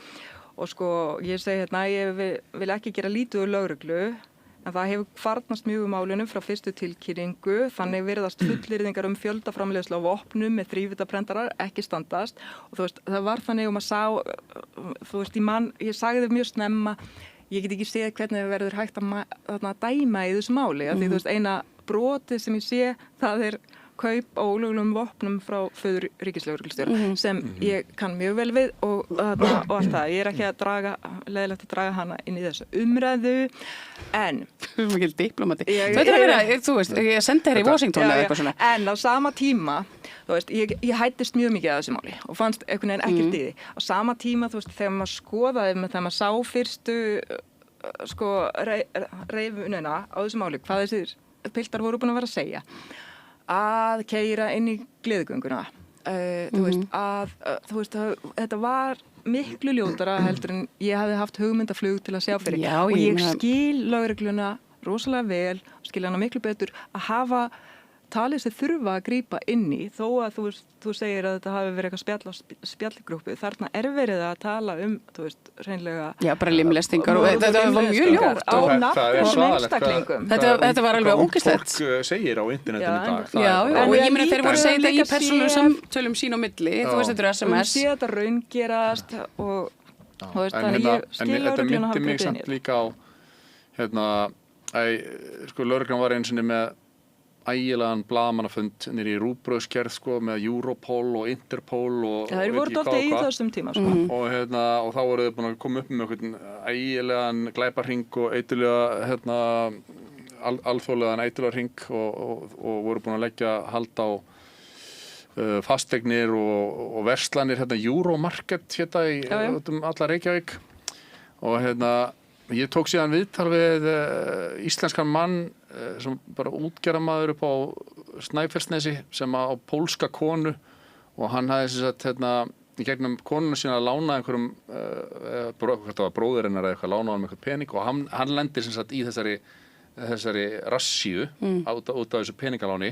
Og sko, ég segi hérna, ég vil ekki gera lítið úr lögreglu, en það hefur kvarnast mjög málunum frá fyrstu tilkynningu, þannig virðast fullyrðingar fjöldaframleiðslu á vopnum með þrívítaprentarar ekki standast og þú veist, það var þannig maður sá, þú veist, ég sagði þau mjög snemma, ég get ekki séð hvernig það verður hægt að dæma í þessu máli, því þú veist, eina brotið sem ég sé, það kaup á ólöglegum vopnum frá föður ríkislögreglustjóra sem ég kann mjög vel við og allt það. Ég ekki leiðilegt að draga hana inn í þessu umræðu, en... Þú erum ekki diplomati. Þú veit að vera, þú veist, ég sendi þér í Washington eða eitthvað svona. En á sama tíma, þú veist, ég hættist mjög mikið að þessu máli og fannst einhvern veginn ekkert í því. Á sama tíma, þú veist, þegar maður skoðaði þegar maður sá fyrstu, reifunina á þessu máli, hvað þessir piltar voru búin að vera að segja, að keyra inn í gleðigönguna þú veist, þetta var miklu ljótara heldur en ég hafði haft hugmyndaflug til að sjá fyrir og ég skil lögregluna rosalega vel, skil hana miklu betur að hafa talið sem þurfa að grípa inn í þó að þú segir að þetta hafi verið eitthvað spjallgrúpu, þarna verið að tala þú veist, hreinlega já, bara limlestingar og þetta var mjög ljótt á nafnum einstaklingum þetta var alveg ógeðslegt fólk segir á internetinu í dag já, og ég meina þeir voru að segja þetta í persónulegum samtölum sín á milli, þú veist, þetta SMS sé þetta raungerast og þú veist, þannig ég skil þetta lögregluna myndi mig samt líka á lögreglan var einu sinni með ægilegan blaðamannafund nýri í rúbrauðsgerð með Europol og Interpol og það voru dálítið í þessum tíma og þá voru þau búin að koma upp með einhvern ægilegan glæpahring og eitulega alþjóðlegan eitulega hring og voru búin að leggja hald á fasteignir og verslanir Euromarket í alla Reykjavík og ég tók síðan viðtal við íslenskan mann sem bara útgerðarmaður upp á Snæfellsnesi sem á pólska konu og hann hafði í gegnum konuna sína að lána einhverjum þetta var bróðir hennar eða eitthvað, lána hann einhver pening og hann lendir í þessari rassíu út af þessu peningaláni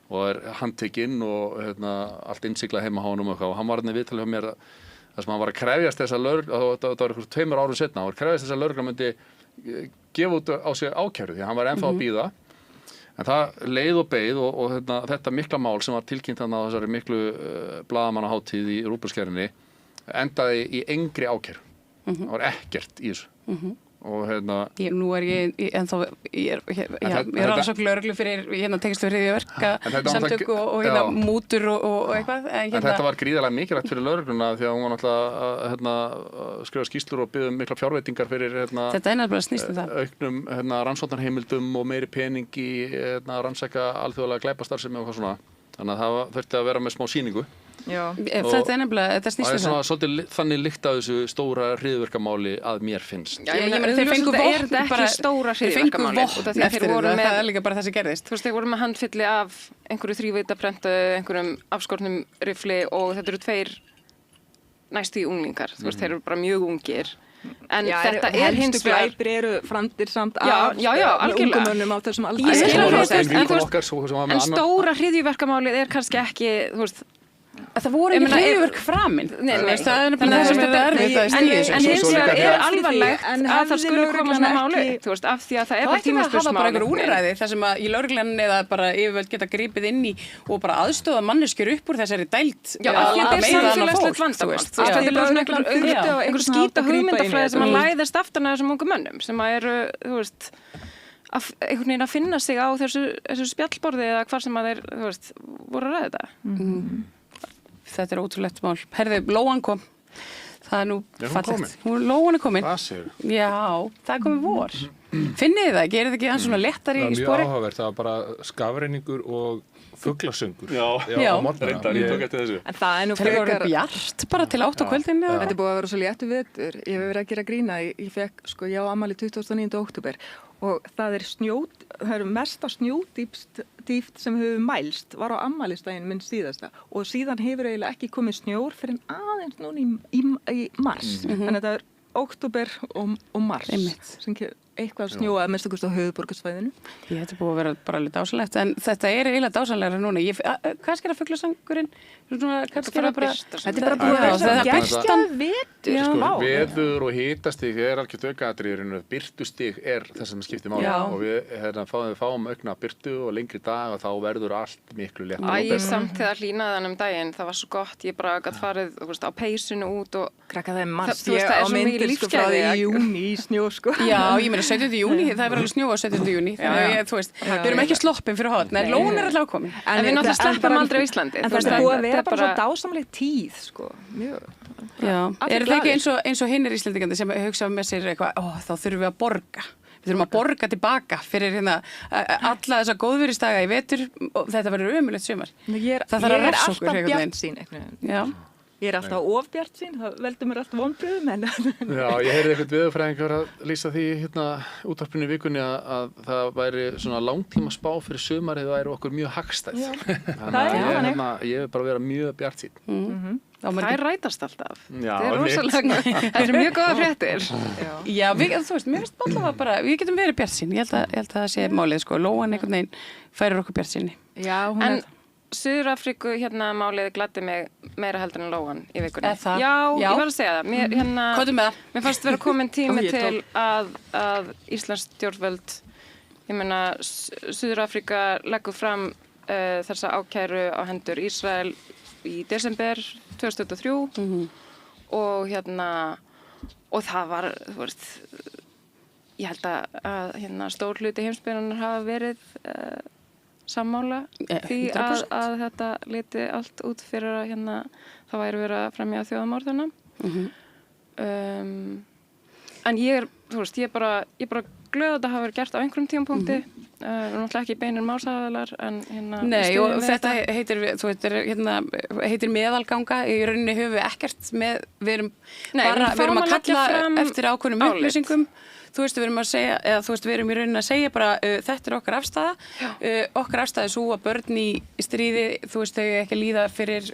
og handtekinn og allt innsiglað heima á honum og hann var viðtalið hjá mér þar sem hann var að krefjast þess að þetta var einhver 2 árum setna, hann var að krefjast þess að lögreglan myndi gefa út á sig ákæru því að hann var ennþá að bíða en það leið og beið og þetta mikla mál sem var tilkynnt á þessari miklu blaðamannahátíð í Rúbenskerfinni endaði í engri ákæru það var ekkert í þessu og nú ég ennþá ég rannsókn lögreglu fyrir tengslu fyrir hryðjuverka samtök og mútur og eitthvað en þetta var gríðarlega mikilvægt fyrir lögregluna því að hún var náttúrulega að skrifa skýrslur og biðja mikla fjárveitingar fyrir þetta nefnilega snýst það auknum rannsóknarheimildum og meiri pening í rannsaka alþjóðlega glæpastarfsemi og hvað svona þannig að það þurfti að vera með smá sýningu þetta nefnilega, þetta snýst það svolítið þannig líkt að þessu stóra hryðjuverkamáli að mér finnst ég meina þeir fengu vopn ekki stóra hryðjuverkamáli það er líka bara það sem gerðist þú veist, þeir voru með handfylli af einhverju þrívítaprenta, einhverjum afskornum rifli og þetta eru 2 næstu í unglingar þú veist, þeir eru bara mjög ungir en þetta hins vegar glæpir eru framdir samt af ungumönnum á þessum aldri en stóra hryðjuverkamálið kannski ekki, þú veist það voru ekki hryðjuverk framin það er það sem erfitt að stíða þessu en hins vegar alvarlegt að það skuli koma svona máli þú veist, af því að það bara tímaspursmál það bara einhver úrræði þar sem að í lögreglan eða bara yfirvöld geta gripið inn í og bara aðstoða manneskjur upp úr þessari dæld af því að þetta samfélagslegt vandamál þetta er bara einhver skýta hugmyndafræði sem að læðast aftan að þessum ungu mönnum sem að eru, þú veist einhvern veginn að finna sig á þessu spjallborði eða hvar sem að þeir, þú veist, voru að ræða þetta Þetta ótrúlegt mál. Herði, Lóan kom. Það nú fallegt. Lóan komin. Já, það komið vor. Finnið þið það ekki? Er þetta ekki hans svona lettari í spori? Það var mjög áhugavert. Það var bara skafreiningur og fuglasöngur. Já, reyndar, ég tók eftir þessu. En það nú frekar... Það voru bjart bara til 8 á kvöldinu. Þetta búið að vera svo léttu vetur. Ég hef verið að gera grína. Ég fekk, ég á afmæli 29. október og það er mesta snjódýpt sem hefur mælst var á afmælistaginn minn síðasta og síðan hefur eiginlega ekki komið snjór fyrir aðeins núna í mars. Þannig að þetta er október og mars sem eitthvað snjóa að minnst okkur á höfuðborgarsvæðinu. Þetta búið að vera bara alveg dásanlegt, en þetta eiginlega dásanlegra núna. Kannski fuglasangurinn? Þetta er bara búið að vera gersta vetur. Sko, veður og hitastig er algjört aukaatriði, birtustig það sem skiptir máli og við fáum aukna birtu og lengri dag og þá verður allt miklu léttar. Samt þegar hlýnaði daginn, það var svo gott, ég bara gætt farið á peysinu út og krakka það er margt, ég á myndir sko frá því í júni í snjó sko. Já, ég meina 17. júni, það er alveg snjóa 17. júni, þú veist, við erum ekki sloppin fyrir hotn, en lón er alltaf komin. En við náttúrulega sleppum aldrei á Íslandi. En það er búið að vera bara svo dásamleg tíð sko, mjög. Já, er það ekki eins og hinnir Íslendingandi sem hugsa með sér eitthvað, þá þurfum við að borga. Við þurfum að borga tilbaka fyrir alla þessa góðviðrisdaga í vetur og þetta verður ömurlegt sumar. Það þarf að refsa okkur einhvern veginn. Ég er alltaf ofbjartsýn, það veldur mér alltaf vonbrigðum. Já, ég heyrði einhvern veðurfræðingur að lýsa því útvarpinu í vikunni að það væri svona langtíma spá fyrir sumarið væri okkur mjög hagstæð. Þannig að ég vil bara vera mjög bjartsýn. Það rætast alltaf. Það er rosalega. Þetta er mjög góða fréttir. Já, þú veist, mér finnst allavega bara, við getum verið bjartsýn. Ég held að það sé málið, sko. Lóan einhvern veginn færir okkur bjartsýni. Já, hún er... Suður-Afríku málið gladdi mig meira heldur en Lóan í vikunni. Það? Já, ég var að segja það. Hvað með það? Mér fannst vera komin tími til að Íslands stjórnvöld, ég meina, Suður-Afríka leggur fram þessa ákæru á hendur Ísrael í desember 2023 og og það var, þú veist, ég held að stór hluti heimsbyggðarinnar hafa verið sammála því að þetta liti allt út fyrir að það væri verið að fremja þjóðamorð en ég er, þú veist, ég er bara glöð að þetta hafa verið gert á einhverjum tímapunkti náttúrulega ekki beinir málsaðalar en Nei, og þetta heitir meðalganga í rauninni höfum við ekkert með við erum að kalla eftir ákveðnum upplýsingum. Þú veist, við erum að segja, eða þú veist, við erum í rauninni að segja bara þetta er okkar afstaða. Okkar afstaða er svo að börn í stríði, þú veist, þau ekki líða fyrir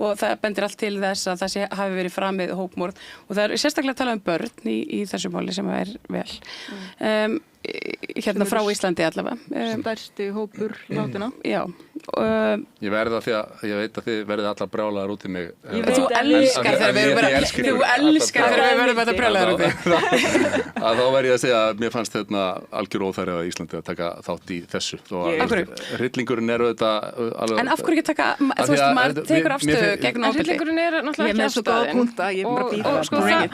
og það bendir allt til þess að það hafi verið framið hópmorð og það er sérstaklega að tala um börn í þessu máli sem er vel. Frá Íslandi allavega. Stærsti hópur látina. Já. Ég verða því að ég veit að þið verðið allar brjálaðar út í mig. Þú elskar þegar við verðum þetta brjálaðar út í mig. Þá verð ég að segja að mér fannst algjör óþæri á Íslandi að taka þátt í þessu. Hryllingurinn er auðvitað alveg... En af hverju ekki taka, þú veist, maður tekur afstöðu gegn ofbeldi. Hryllingurinn er náttúrulega ekki afstæðin.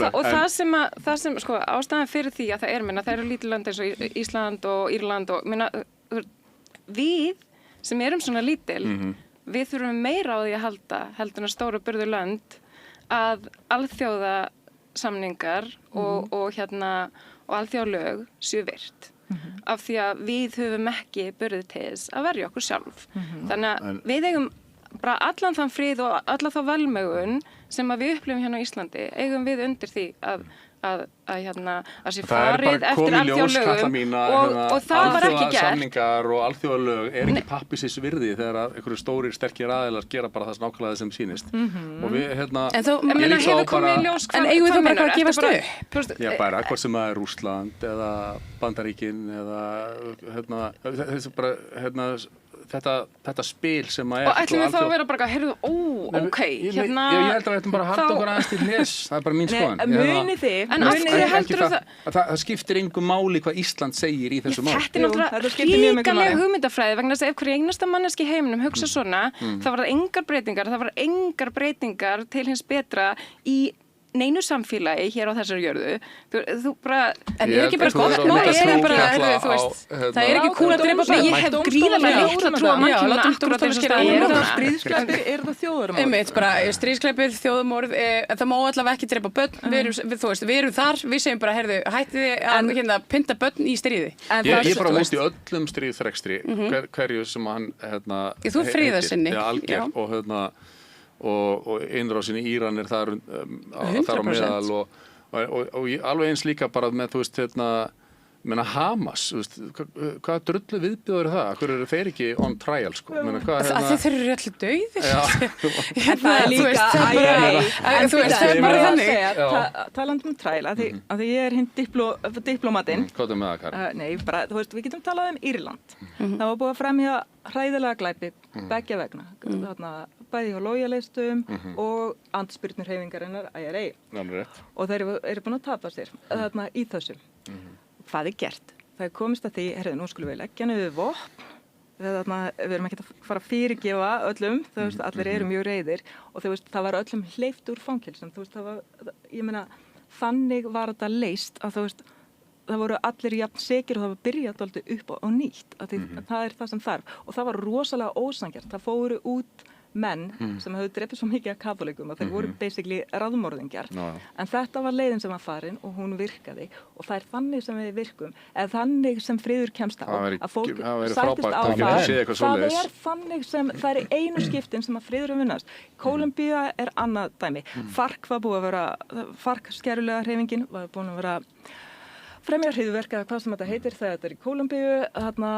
Og það sem, ástæðan fyrir því að það er minna, það eru lítið lönd eins og Ísland og Írland og minna, við sem erum svona lítil, við þurfum meira á því að halda heldur en stóru burðu lönd að alþjóða samningar og alþjóðalög séu virt af því að við höfum ekki burði til þess að verja okkur sjálf. Þannig að við eigum bara allan þann frið og alla þá velmegun sem að við upplifum hérna á Íslandi eigum við undir því að sé farið eftir alþjóðalögum og það var ekki gert. Samningar og alþjóðalög er ekki pappisins virði þegar einhverju stórir, sterkir aðilar gera bara það nákvæmlega sem sýnist. Og við, en eigum við þá bara að gefast upp? Já, bara hvort sem það er Rússland eða Bandaríkin eða þetta spil sem að er... Og ætlum við þá að vera bara, heyrðu, ok, Ég held að við ætlum bara að halda okkur aðeins til hlés, það er bara mín skoðun. Muni þið... En af hverju heldur það skiptir engu máli hvað Ísland segir í þessu máli. Þetta er náttúrulega ríkaleg hugmyndafræði vegna þess að ef hverju einasta manneski í heiminum hugsa svona, þá var það engar breytingar til hins betra í neinu samfélagi hér á þessari jörðu. Þú bara... En er ekki bara gott mál? Það er ekki kúl að drepa börn. Ég hef gríðarlega litla trú á mannkyninu akkúrat eins og staðan. Er það stríðsglæpir? Er það þjóðarmorð? Einmitt, bara stríðsglæpir, þjóðarmorð, það má allavega ekki drepa börn. Við erum þar, við segjum bara, heyrðu, hættið að pynta börn í stríði. Ég er bara múst í öllum stríðþrekstri, hverju sem hann Þú friðar sinni. Og innrásin í Íran er þar á meðal og alveg eins líka bara með, þú veist, Meina Hamas, hvað drullu viðbjóður það? Hverju eru þeir ekki on trial, sko? Meina, hvað, Þeir eru allir dauðir. Það er líka, þú veist, það er bara þannig. Talandi trial, að því ég er hinn diplómatinn. Hvað er með það, Karin? Nei, bara, þú veist, við getum talað Írland. Það var búið að fremja hræðilega glæpi, beggja vegna. Þarna, bæði hjá lojalistum og andspyrnurhreyfingarinnar IRA. Og þeir eru búin að tapa sér þarna í þessu. Hvað er gert? Það er komist að því, nú skulum við leggja niður vopn. Við erum ekki að fara að fyrirgefa öllum, þú veist, allir eru mjög reiðir og þú veist, það var öllum hleypt úr fangelsum, þú veist, ég meina, þannig var þetta leyst að þú veist, það voru allir jafn sekir og það var byrjað alltaf upp á nýtt, það er það sem þarf og það var rosalega ósanngjarnt, það fóru út menn sem hafðu drepið svo mikið af kaþólikum að þeir voru basically ráðmorðingjar en þetta var leiðin sem var farin og hún virkaði og það er þannig sem við virkum eða þannig sem friður kemst á að fólk sættist á það er þannig sem, það er einu skiptin sem að friður vinnast. Kólumbía er annað dæmi. FARC var búið að vera FARC skerulega hreyfingin var búin að vera fremja hryðjuverk eða hvað sem þetta heitir þegar þetta er í Kólumbíu þarna,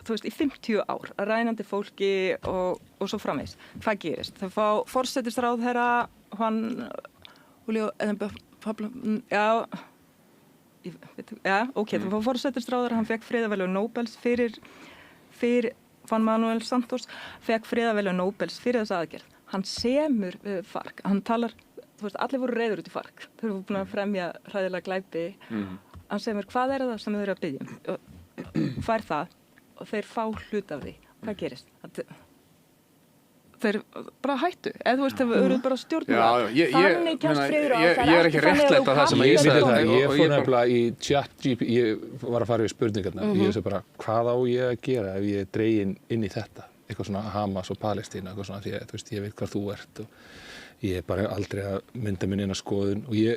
þú veist, í 50 ár rænandi fólki og svo framvegis. Hvað gerist? Þau fá forsætisráðherra Julio Pablo, þau fá forsætisráðherra, hann fekk friðarverðlaun Nóbels fyrir Juan Manuel Santos, fekk friðarverðlaun Nóbels fyrir þessa aðgerð. Hann semur við FARC, hann talar, þú veist, allir voru reiður út í FARC, þau voru búin að fremja hræðilega glæpi. Hann segir mér, hvað er það sem þau eru að biðja? Fær það og þeir fá hlut af því. Hvað gerist? Þeir bara hættu. Eða þú veist, þau eru bara stjórnum það. Þannig kemst friður á það. Ég er ekki réttlæta það sem ég sagði. Ég fór nefnilega í ChatGPT, ég var að fara við spurningarna. Ég segi bara, hvað á ég að gera ef ég dregin inn í þetta? Eitthvað svona Hamas og Palestína, eitthvað svona, því að þú veist, ég veit hvað þú ert og ég er bara aldrei að mynda minn inn að skoðun og ég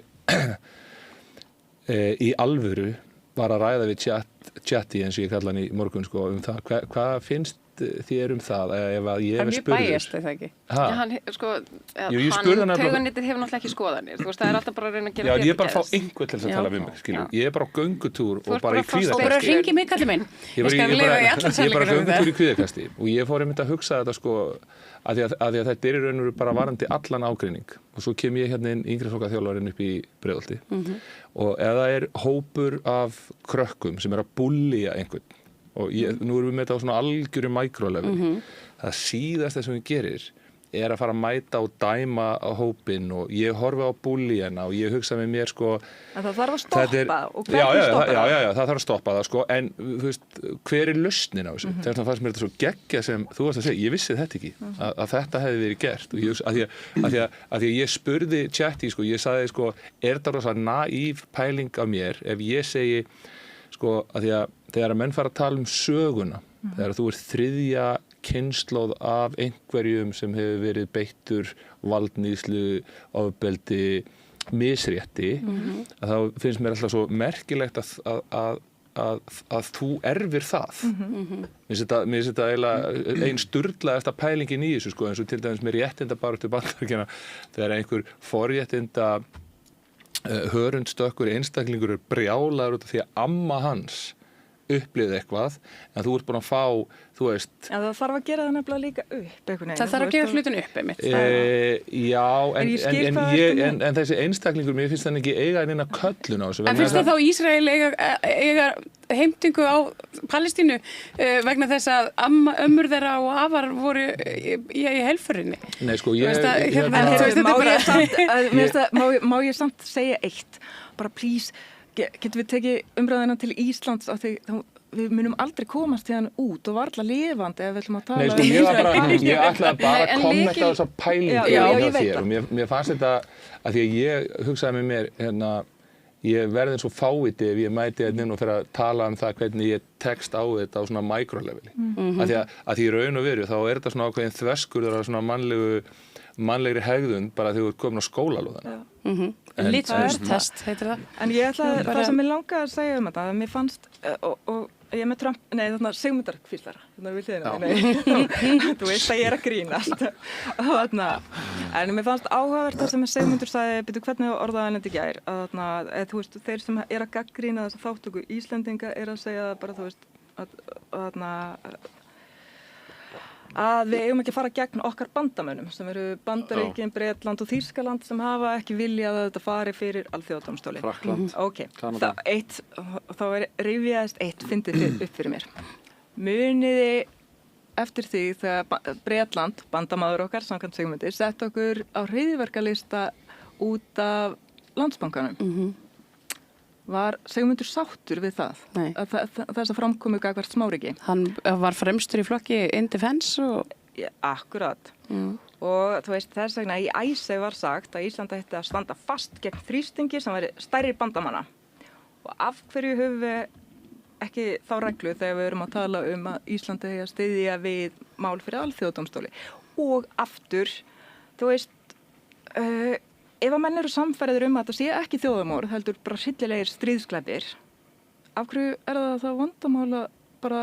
í alvöru var að ræða við chatti eins og ég kalla hann í morgun sko það, hvað finnst þér það ef að ég er spurður? Það er mjög bæjast, það ekki? Hann, sko, tauganitið hefur náttúrulega ekki skoðanir, þú veist, það er alltaf bara að reyna að gera fyrir ég er bara að fá einhvern til að tala við mig, skilju, ég er bara á göngutúr og bara í kvíðakasti. Og bara hringi mig, kallið minn. Ég skal lifa í allan sannleikanum Ég er bara göngutúr í kvíðakasti og ég fór einmitt að hugsa þetta sko að því að þetta er í raun og veru bara varandi allan ágreining og svo kem ég hérna inn yngri flokkaþjálfarinn upp í Breiðholti og ef það er hópur af krökkum sem er að bullía einhvern og nú erum við með þetta á svona algjöru micro-level það síðasta sem við gerir er að fara að mæta og dæma á hópinn og ég horfi á bullíana og ég hugsa með mér sko en það þarf að stoppa og hvernig stoppa það? Já, það þarf að stoppa það sko en þú veist, hver er lausnin á þessu? Þess vegna fannst mér þetta svo geggja sem þú varst að segja, ég vissi þetta ekki að þetta hefði verið gert og ég, að því að ég spurði chatti sko, ég sagði sko, er þetta rosa naív pæling af mér ef ég segi sko, að því að þegar að menn fara að tala um söguna þegar þú ert þriðja kynslóð af einhverjum sem hefur verið beittur valdníðslu, ofbeldi, misrétti að þá finnst mér alltaf svo merkilegt að þú erfir það. Mér finnst þetta eiginlega ein sturlaðasta pælingin í þessu sko eins og til dæmis með réttindabaráttu Bandaríkjanna þegar einhver forréttinda hörundstökkur einstaklingur er brjálaður út af því að amma hans upplifði eitthvað, en þú ert búin að fá, þú veist... Já, það þarf að gera það nefnilega líka upp, einhvern veginn. Það þarf að gera hlutin upp, einmitt. Já, en þessi einstaklingur, mér finnst þannig ekki eiga eina köllun á þessu. En finnst þið þá Ísrael eiga heimtingu á Palestínu vegna þess að ömmur þeirra og afar voru í helförinni? Nei, sko, Má ég samt segja eitt? Bara, please... Getum við tekið umræðina til Íslands af því við munum aldrei komast hérna út og varla lifandi ef við ætlum að tala Nei, sko, ég ætlaði bara að kommenta á þessa pælingu hjá þér og mér fannst þetta að því að ég hugsaði með mér hérna, ég verði eins og fáviti ef ég mæti hérna inn og fyrir að tala um það hvernig ég tekst á þetta á svona micro-leveli að því í raun og veru þá er þetta svona ákveðin þverskurður af svona mannlegri hegðun bara þegar þú ert komin á skólalóðana Litsmustest heitir það. En ég ætla það sem ég langaði að segja um þetta, að mér fannst og Ég er með Trump, nei þarna Sigmundarkvíslar, þarna við hliðina, nei, þú veist að ég er að grínast. Þarna, en mér fannst áhugavert það sem Sigmundur sagði, byrju hvernig orðaði hann þetta í gær, að þarna, þú veist, þeir sem er að gagnrýna þessa þáttöku Íslendinga er að segja bara, þú veist, að við eigum ekki að fara gegn okkar bandamönnum sem eru Bandaríkin, Bretland og Þýskaland sem hafa ekki viljað að þetta fari fyrir alþjóðadómstóli. Frakkland, Ok, Kanada. þá rifjaðist eitt fyndið upp fyrir mér. Muniði eftir því þegar Bretland, bandamaður okkar, samkvæmt Sigmundi, sett okkur á hryðjuverkalista út af Landsbankanum. Var Sigmundur sáttur við það? Nei. Þess að framkomu gagvart Smáríki? Hann var fremstur í flokki in defense og... Ja, akkurat. Og þú veist, þess vegna í Æsei var sagt að Ísland ætti að standa fast gegn þrýstingi sem væri stærri bandamanna. Og af hverju höfum við ekki þá reglu þegar við erum að tala að Ísland eigi að styðja við mál fyrir alþjóðadómstóli? Og aftur, þú veist, ef að menn eru samfæriður að þetta sé ekki þjóðarmorð, heldur bara hryllilegir stríðsglæpir, af hverju er það þá vandamál að bara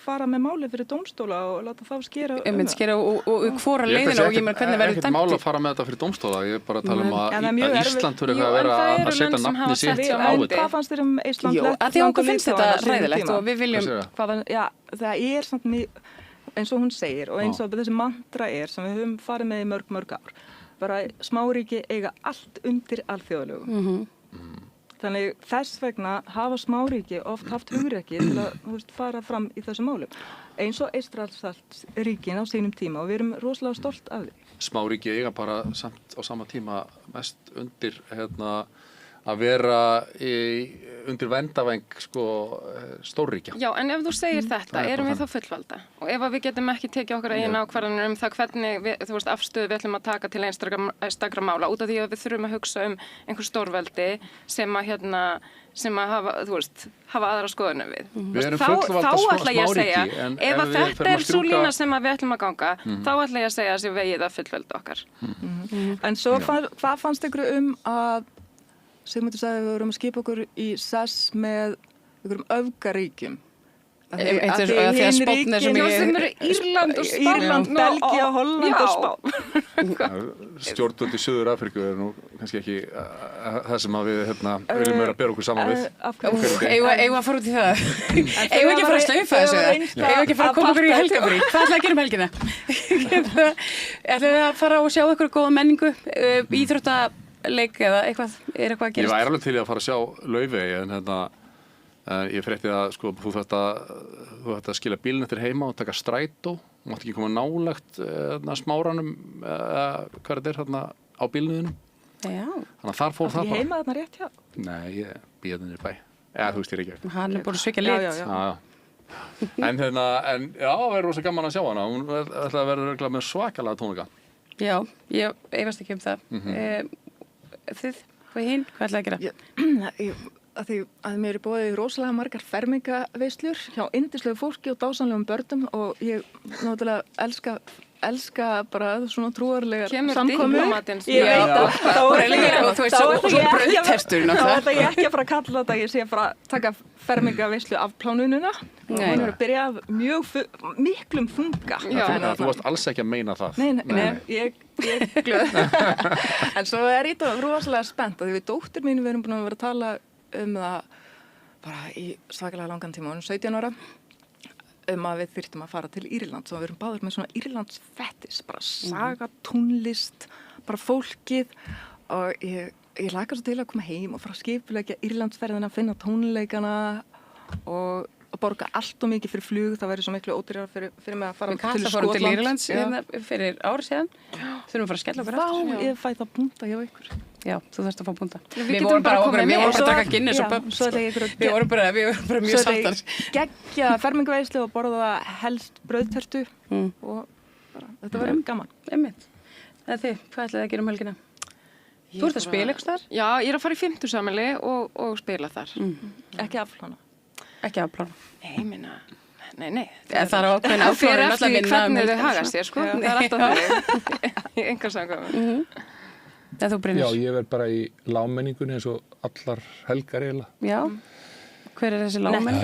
fara með málið fyrir dómstóla og láta þá skera skera og hvora leiðina og ég meina hvernig verður dæmt? Ekkert mál að fara með þetta fyrir dómstóla, ég er bara að tala að Ísland þurfi að vera að setja nafni sitt á þetta. Hvað fannst þér Ísland? Jú, að því okkur finnst þetta hræðilegt og við viljum... Já, það er samt eins og hún segir og eins og þessi mantra sem við höfum farið með í mörg ár. Bara smáríki eiga allt undir alþjóðalögum. Þannig þess vegna hafa smáríki oft haft hugrekki til að fara fram í þessu málum. Eins og Eystrasaltsríkin á sínum tíma og við erum rosalega stolt af því. Smáríki eiga bara samt á sama tíma mest undir að vera undir vendavæng stórríkja. Já, en ef þú segir þetta, erum við þá fullvalda? Og ef við getum ekki tekið okkar eigin ákvarðanir það hvernig afstöðu við ætlum að taka til einstakra mála, út af því að við þurfum að hugsa einhver stórveldi sem að hafa aðra skoðunum við. Við erum fullvalda smáríki, en ef þetta er svo lína sem við ætlum að ganga, þá ætla ég að segja að vegið að fullvelda okkar. En svo hvað fannst ykkur að Sigmundur sagði að við vorum að skipa okkur í sess með einhverjum öfgaríkjum. Því að Spánn er svo mikið... sem eru Írland og Spán. Írland, Belgía, Holland og Spán. Stjórnvöld í Suður Afríku er nú kannski ekki það sem við viljum vera að bera okkur saman við. Eigum að fara út í það? Eigum ekki að fara að slaufa þessu? Eigum ekki að fara að koma okkur í helgafrí? Hvað ætlaði að gera helgina? Ætlaði að fara og sjá ykkur góða menningu, íþróttaleik eða eitthvað? Er eitthvað að gerast? Ég væri alveg til að fara að sjá Laufey, en ég frétti að þú þarft að skila bílinn eftir heima og taka strætó. Þú mátt ekki koma nálægt Smáranum, hvað þetta er á bílnuðinum. Já. Þannig að þar fór það bara. Ég heima þarna rétt hjá? Nei, ég býð þarna í bæ. Þú veist, ég er ekki. Hann er búin að svika lit. Já. En það verður rosa gaman að sjá hana. Hún ætlaði að vera örugglega með svakalega tónleika. Já, ég efast ekki það. Þið, hvað hinn? Hvað ætlaði að gera? Að mér er búið rosalega margar fermingaveislur hjá yndislegu fólki og dásamlegum börnum og ég náttúrulega elska bara svona trúarlegar samkomur. Ég veit að þá ætla ég ekki að fara að kalla þetta, ég sé að fara að taka fermingaveislu af plánununa og hún er að byrja af miklum þunga. Þú varst alls ekki að meina það. Nei, ég glöð. En svo er ég rosalega spennt að því við dóttur mín við erum búin að vera að tala það bara í svakalega langan tíma, hún er 17 ára, að við þyrftum að fara til Írlands og við erum báðir með svona Írlands fettis, bara saga, tónlist, bara fólkið og ég laka svo til að koma heim og fara að skipuleggja Írlandsferðina, finna tónleikana og borga allt og mikið fyrir flug, það væri svo miklu ódýrara fyrir mig að fara til Skotland. Til Írlands fyrir ári síðan, þurfum að fara að skella okkur aftur. Vá, ég fæ það búnta hjá ykkur. Já, þú þarfst að fá búnta. Við vorum bara að draka Guinness og pub. Við vorum bara mjög sáttar. Geggja fermingaveislu og borða helst brauðtertu og þetta verður gaman. Einmitt. Það þið, hvað ætlaði að gera helgina? Þú ert að spila eitthvað þar? Já, ég er að fara í 50-samali og spila þar. Ekki afplána. Ekki afplána. Nei. Það er ákveðin afplána náttúrulega vinna. Hvernig þau haga sér, sko. Það er alltaf þannig. Í einhver samkvæmum. Það þú Brynjar? Já, ég verð bara í lágmenningunni eins og allar helgar eiginlega. Já. Hver er þessi lágmenn?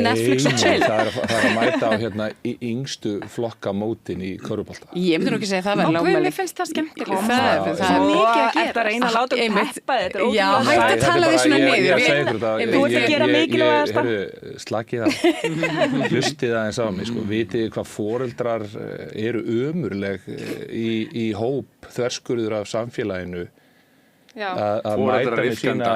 Netflix og chill. Það er að mæta á hérna í yngstu flokka mótin í körfubolta. Ég myndi nú ekki segja það var lágmenn. Mér finnst það skemmtilegt. Það er Svo mikið að eftir að reyna að láta Einmitt. peppa þetta. Já, hægt að tala því svona niður. Ég segi þetta. Þú ert að gera mikilvægasta. Slakið á. Hlustið aðeins á mig, sko. Vitið hvað foreldrar eru ömurleg í hóp þverskurður af samfélaginu að mæta með sína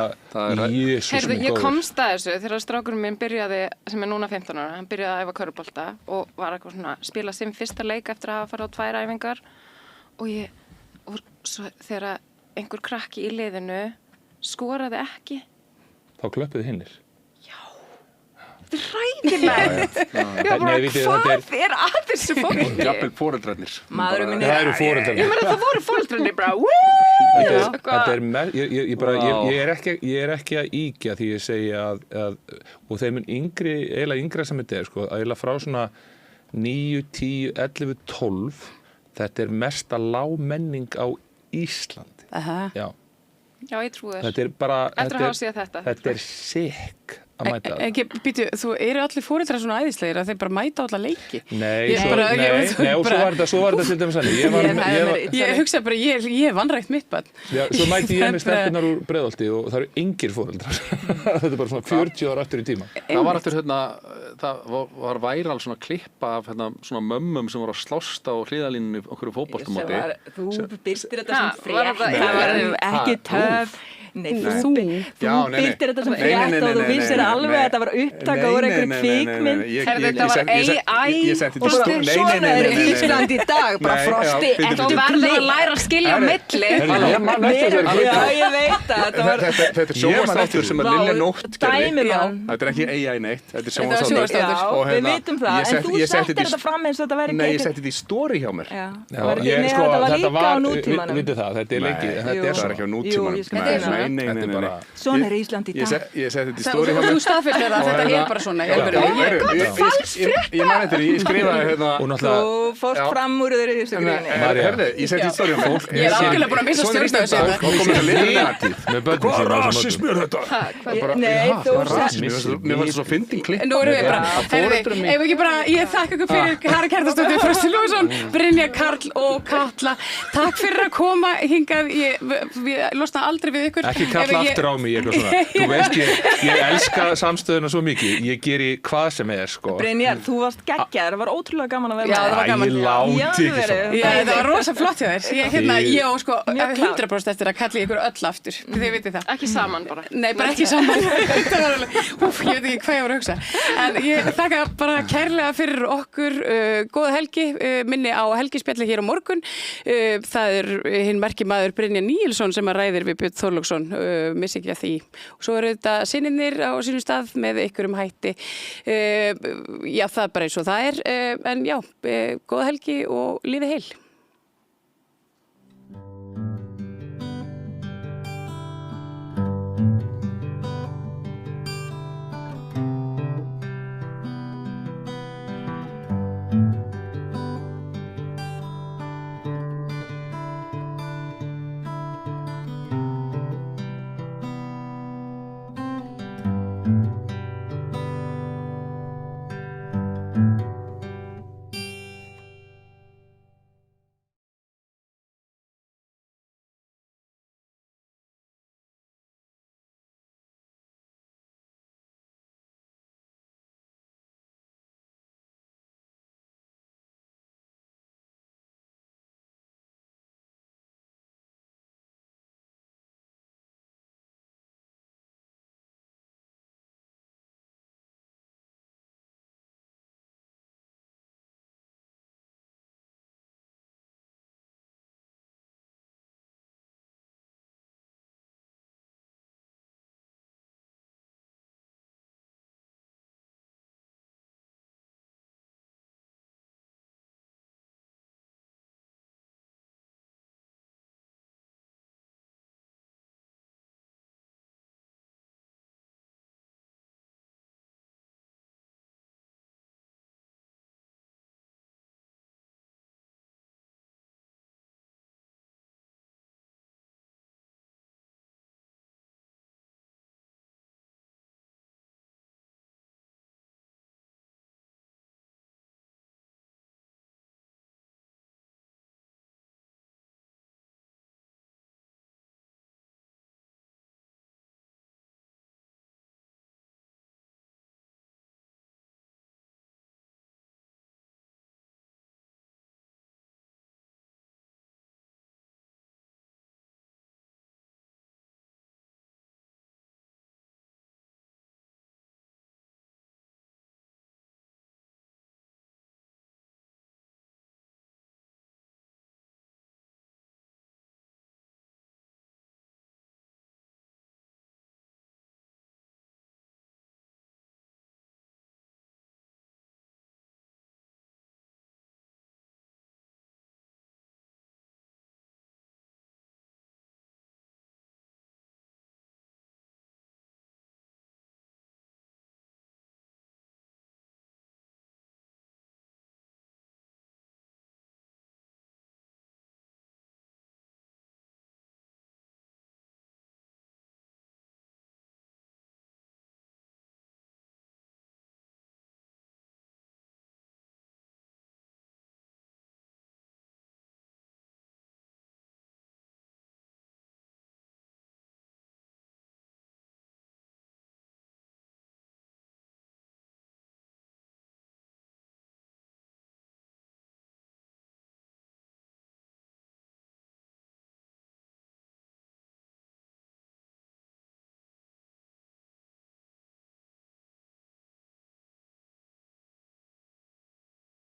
Jesús Heyrðu, minn ég góður. komst að þessu þegar strákurinn minn byrjaði, sem er núna 15 ára, hann byrjaði að æfa körfubolta og var eitthvað svona, spila sinn fyrsta leik eftir að hafa farið á 2 æfingar og svo þegar einhver krakki í liðinu skoraði ekki. Þá klöppuðu hinnir. Þetta er ræðilegt. Já, bara, Nei, vitið, hvað er að þessu fólki? Jafnvel foreldrarnir. Maðurinn minn Það eru foreldrarnir. Ég meina það voru fólkdrarnir bara, Ég er ekki að íkja því ég segi að og þeim eiginlega yngra sem þetta er, sko, eiginlega frá svona 9, 10, 11, 12 þetta er mesta lágmenning á Íslandi. Já, ég trúi þér. þetta er bara Eftir að hafa séð þetta. Þetta er sick að mæta það. Ekki, býtu, þú eru allir fóreldrar svona æðislegir að þeir bara mæta á alla leiki. Nei, Ég svo bara- og svo var þetta til dæmis þannig. Ég hugsa bara, ég hef vanrækt mitt barn. Já, svo mæti ég með Það er bara- stelpunar úr Breiðholti og það eru engir foreldrar. Þetta er bara svona 40 ára aftur í tíma. Það var eftir það var væral svona klippa af svona mömmum sem voru að slást á hliðalínunni okkur fótboltamóti. Þú byrstir þetta Ha, sem var frétt, það- það var Ha, ekki töf. Nei, þú Já, nei, nei. byrstir þetta sem Nei, nei, frétt nei, og þú nei, nei, vissir nei, alveg nei. að þetta var upptaka úr einhverjum kvikmynd. Heyrðu, þetta var AI Ég setti Og þetta bara svona er Ísland í dag, bara Nei, Frosti, já, bíddu, Þú bíddu. verður að læra að skilja á milli. Ég man eftir þessari Já, hluti. ég veit það, þetta var Þetta er sjónvarpsþáttur sem að Lilja Nótt gerði. dæmi mann. Þetta er ekki AI neitt, þetta er Þetta var sjónvarpsþáttur. sjónvarpsþáttur. Já, Og við hérna, vitum það, ég en setti- þú ég setti settir þetta í- þetta fram eins og þetta væri Nei, ég setti þetta í story hjá mér. Já, Já, var ekki með sko, þetta var þetta líka á nútímanum. vitið það, þetta er lengi, Nei, þetta jú. er Það er ekki á nútímanum. Jú, ég skal Nei, meina nei, það. nei, Þetta er nei, bara- nei. Svona er Ísland í Ég dag. setti þetta í story hjá Þú mér. staðfyllir það, þetta er bara svona. Ég man eftir, ég skrifaði hérna. Og náttúrulega Þú fórst Já. fram úr þeirri þessu gríni. María. Herðu, ég setti í story hjá mér. Ég er algjörlega búin að missa stjórn á þessu. Og komið að liða negatív. með börnum Hvað sínum á þessum rasismi er þetta? Nei, þú Mér var þetta svo fyndin klipp. Nú erum við bara, foreldrar mín- ef ekki bara, ég þakka ykkur fyrir Kara Kjartansdóttir, Frosti Lóðsson, Brynja, Karl og Katla. Takk fyrir að koma hingað, við losna aldrei við ykkur. Ekki Ef kalla ekki- aftur á mig eitthvað svona. Þú veist, ég elska samstöðuna svo mikið. Ég geri hvað sem er, sko. Brynjar, þú varst geggjaður, það var ótrúlega gaman að vera Já, það var gaman. Æ, láti ekki svona. Já, það var rosa flott hjá þér. Ég á sko Mjög klár. 100% eftir að kalli ykkur öll aftur. Þið vitið það. Ekki saman bara. Nei, bara ekki saman. Þetta var alveg, ég veit ekki hvað ég var að hugsa. En ég þakka bara kærlega fyrir okkur. Góða helgi, minni á helgispjalli hér á morgun. Það er hinn merkimaður Brynja Níelsson sem að ræðir við Björn Þorláksson. Missi ekki að því. Og svo eru þetta sinninir á sínum stað með ykkurum hætti. Já, það er bara eins og það er. En já, góða helgi og lífið heil.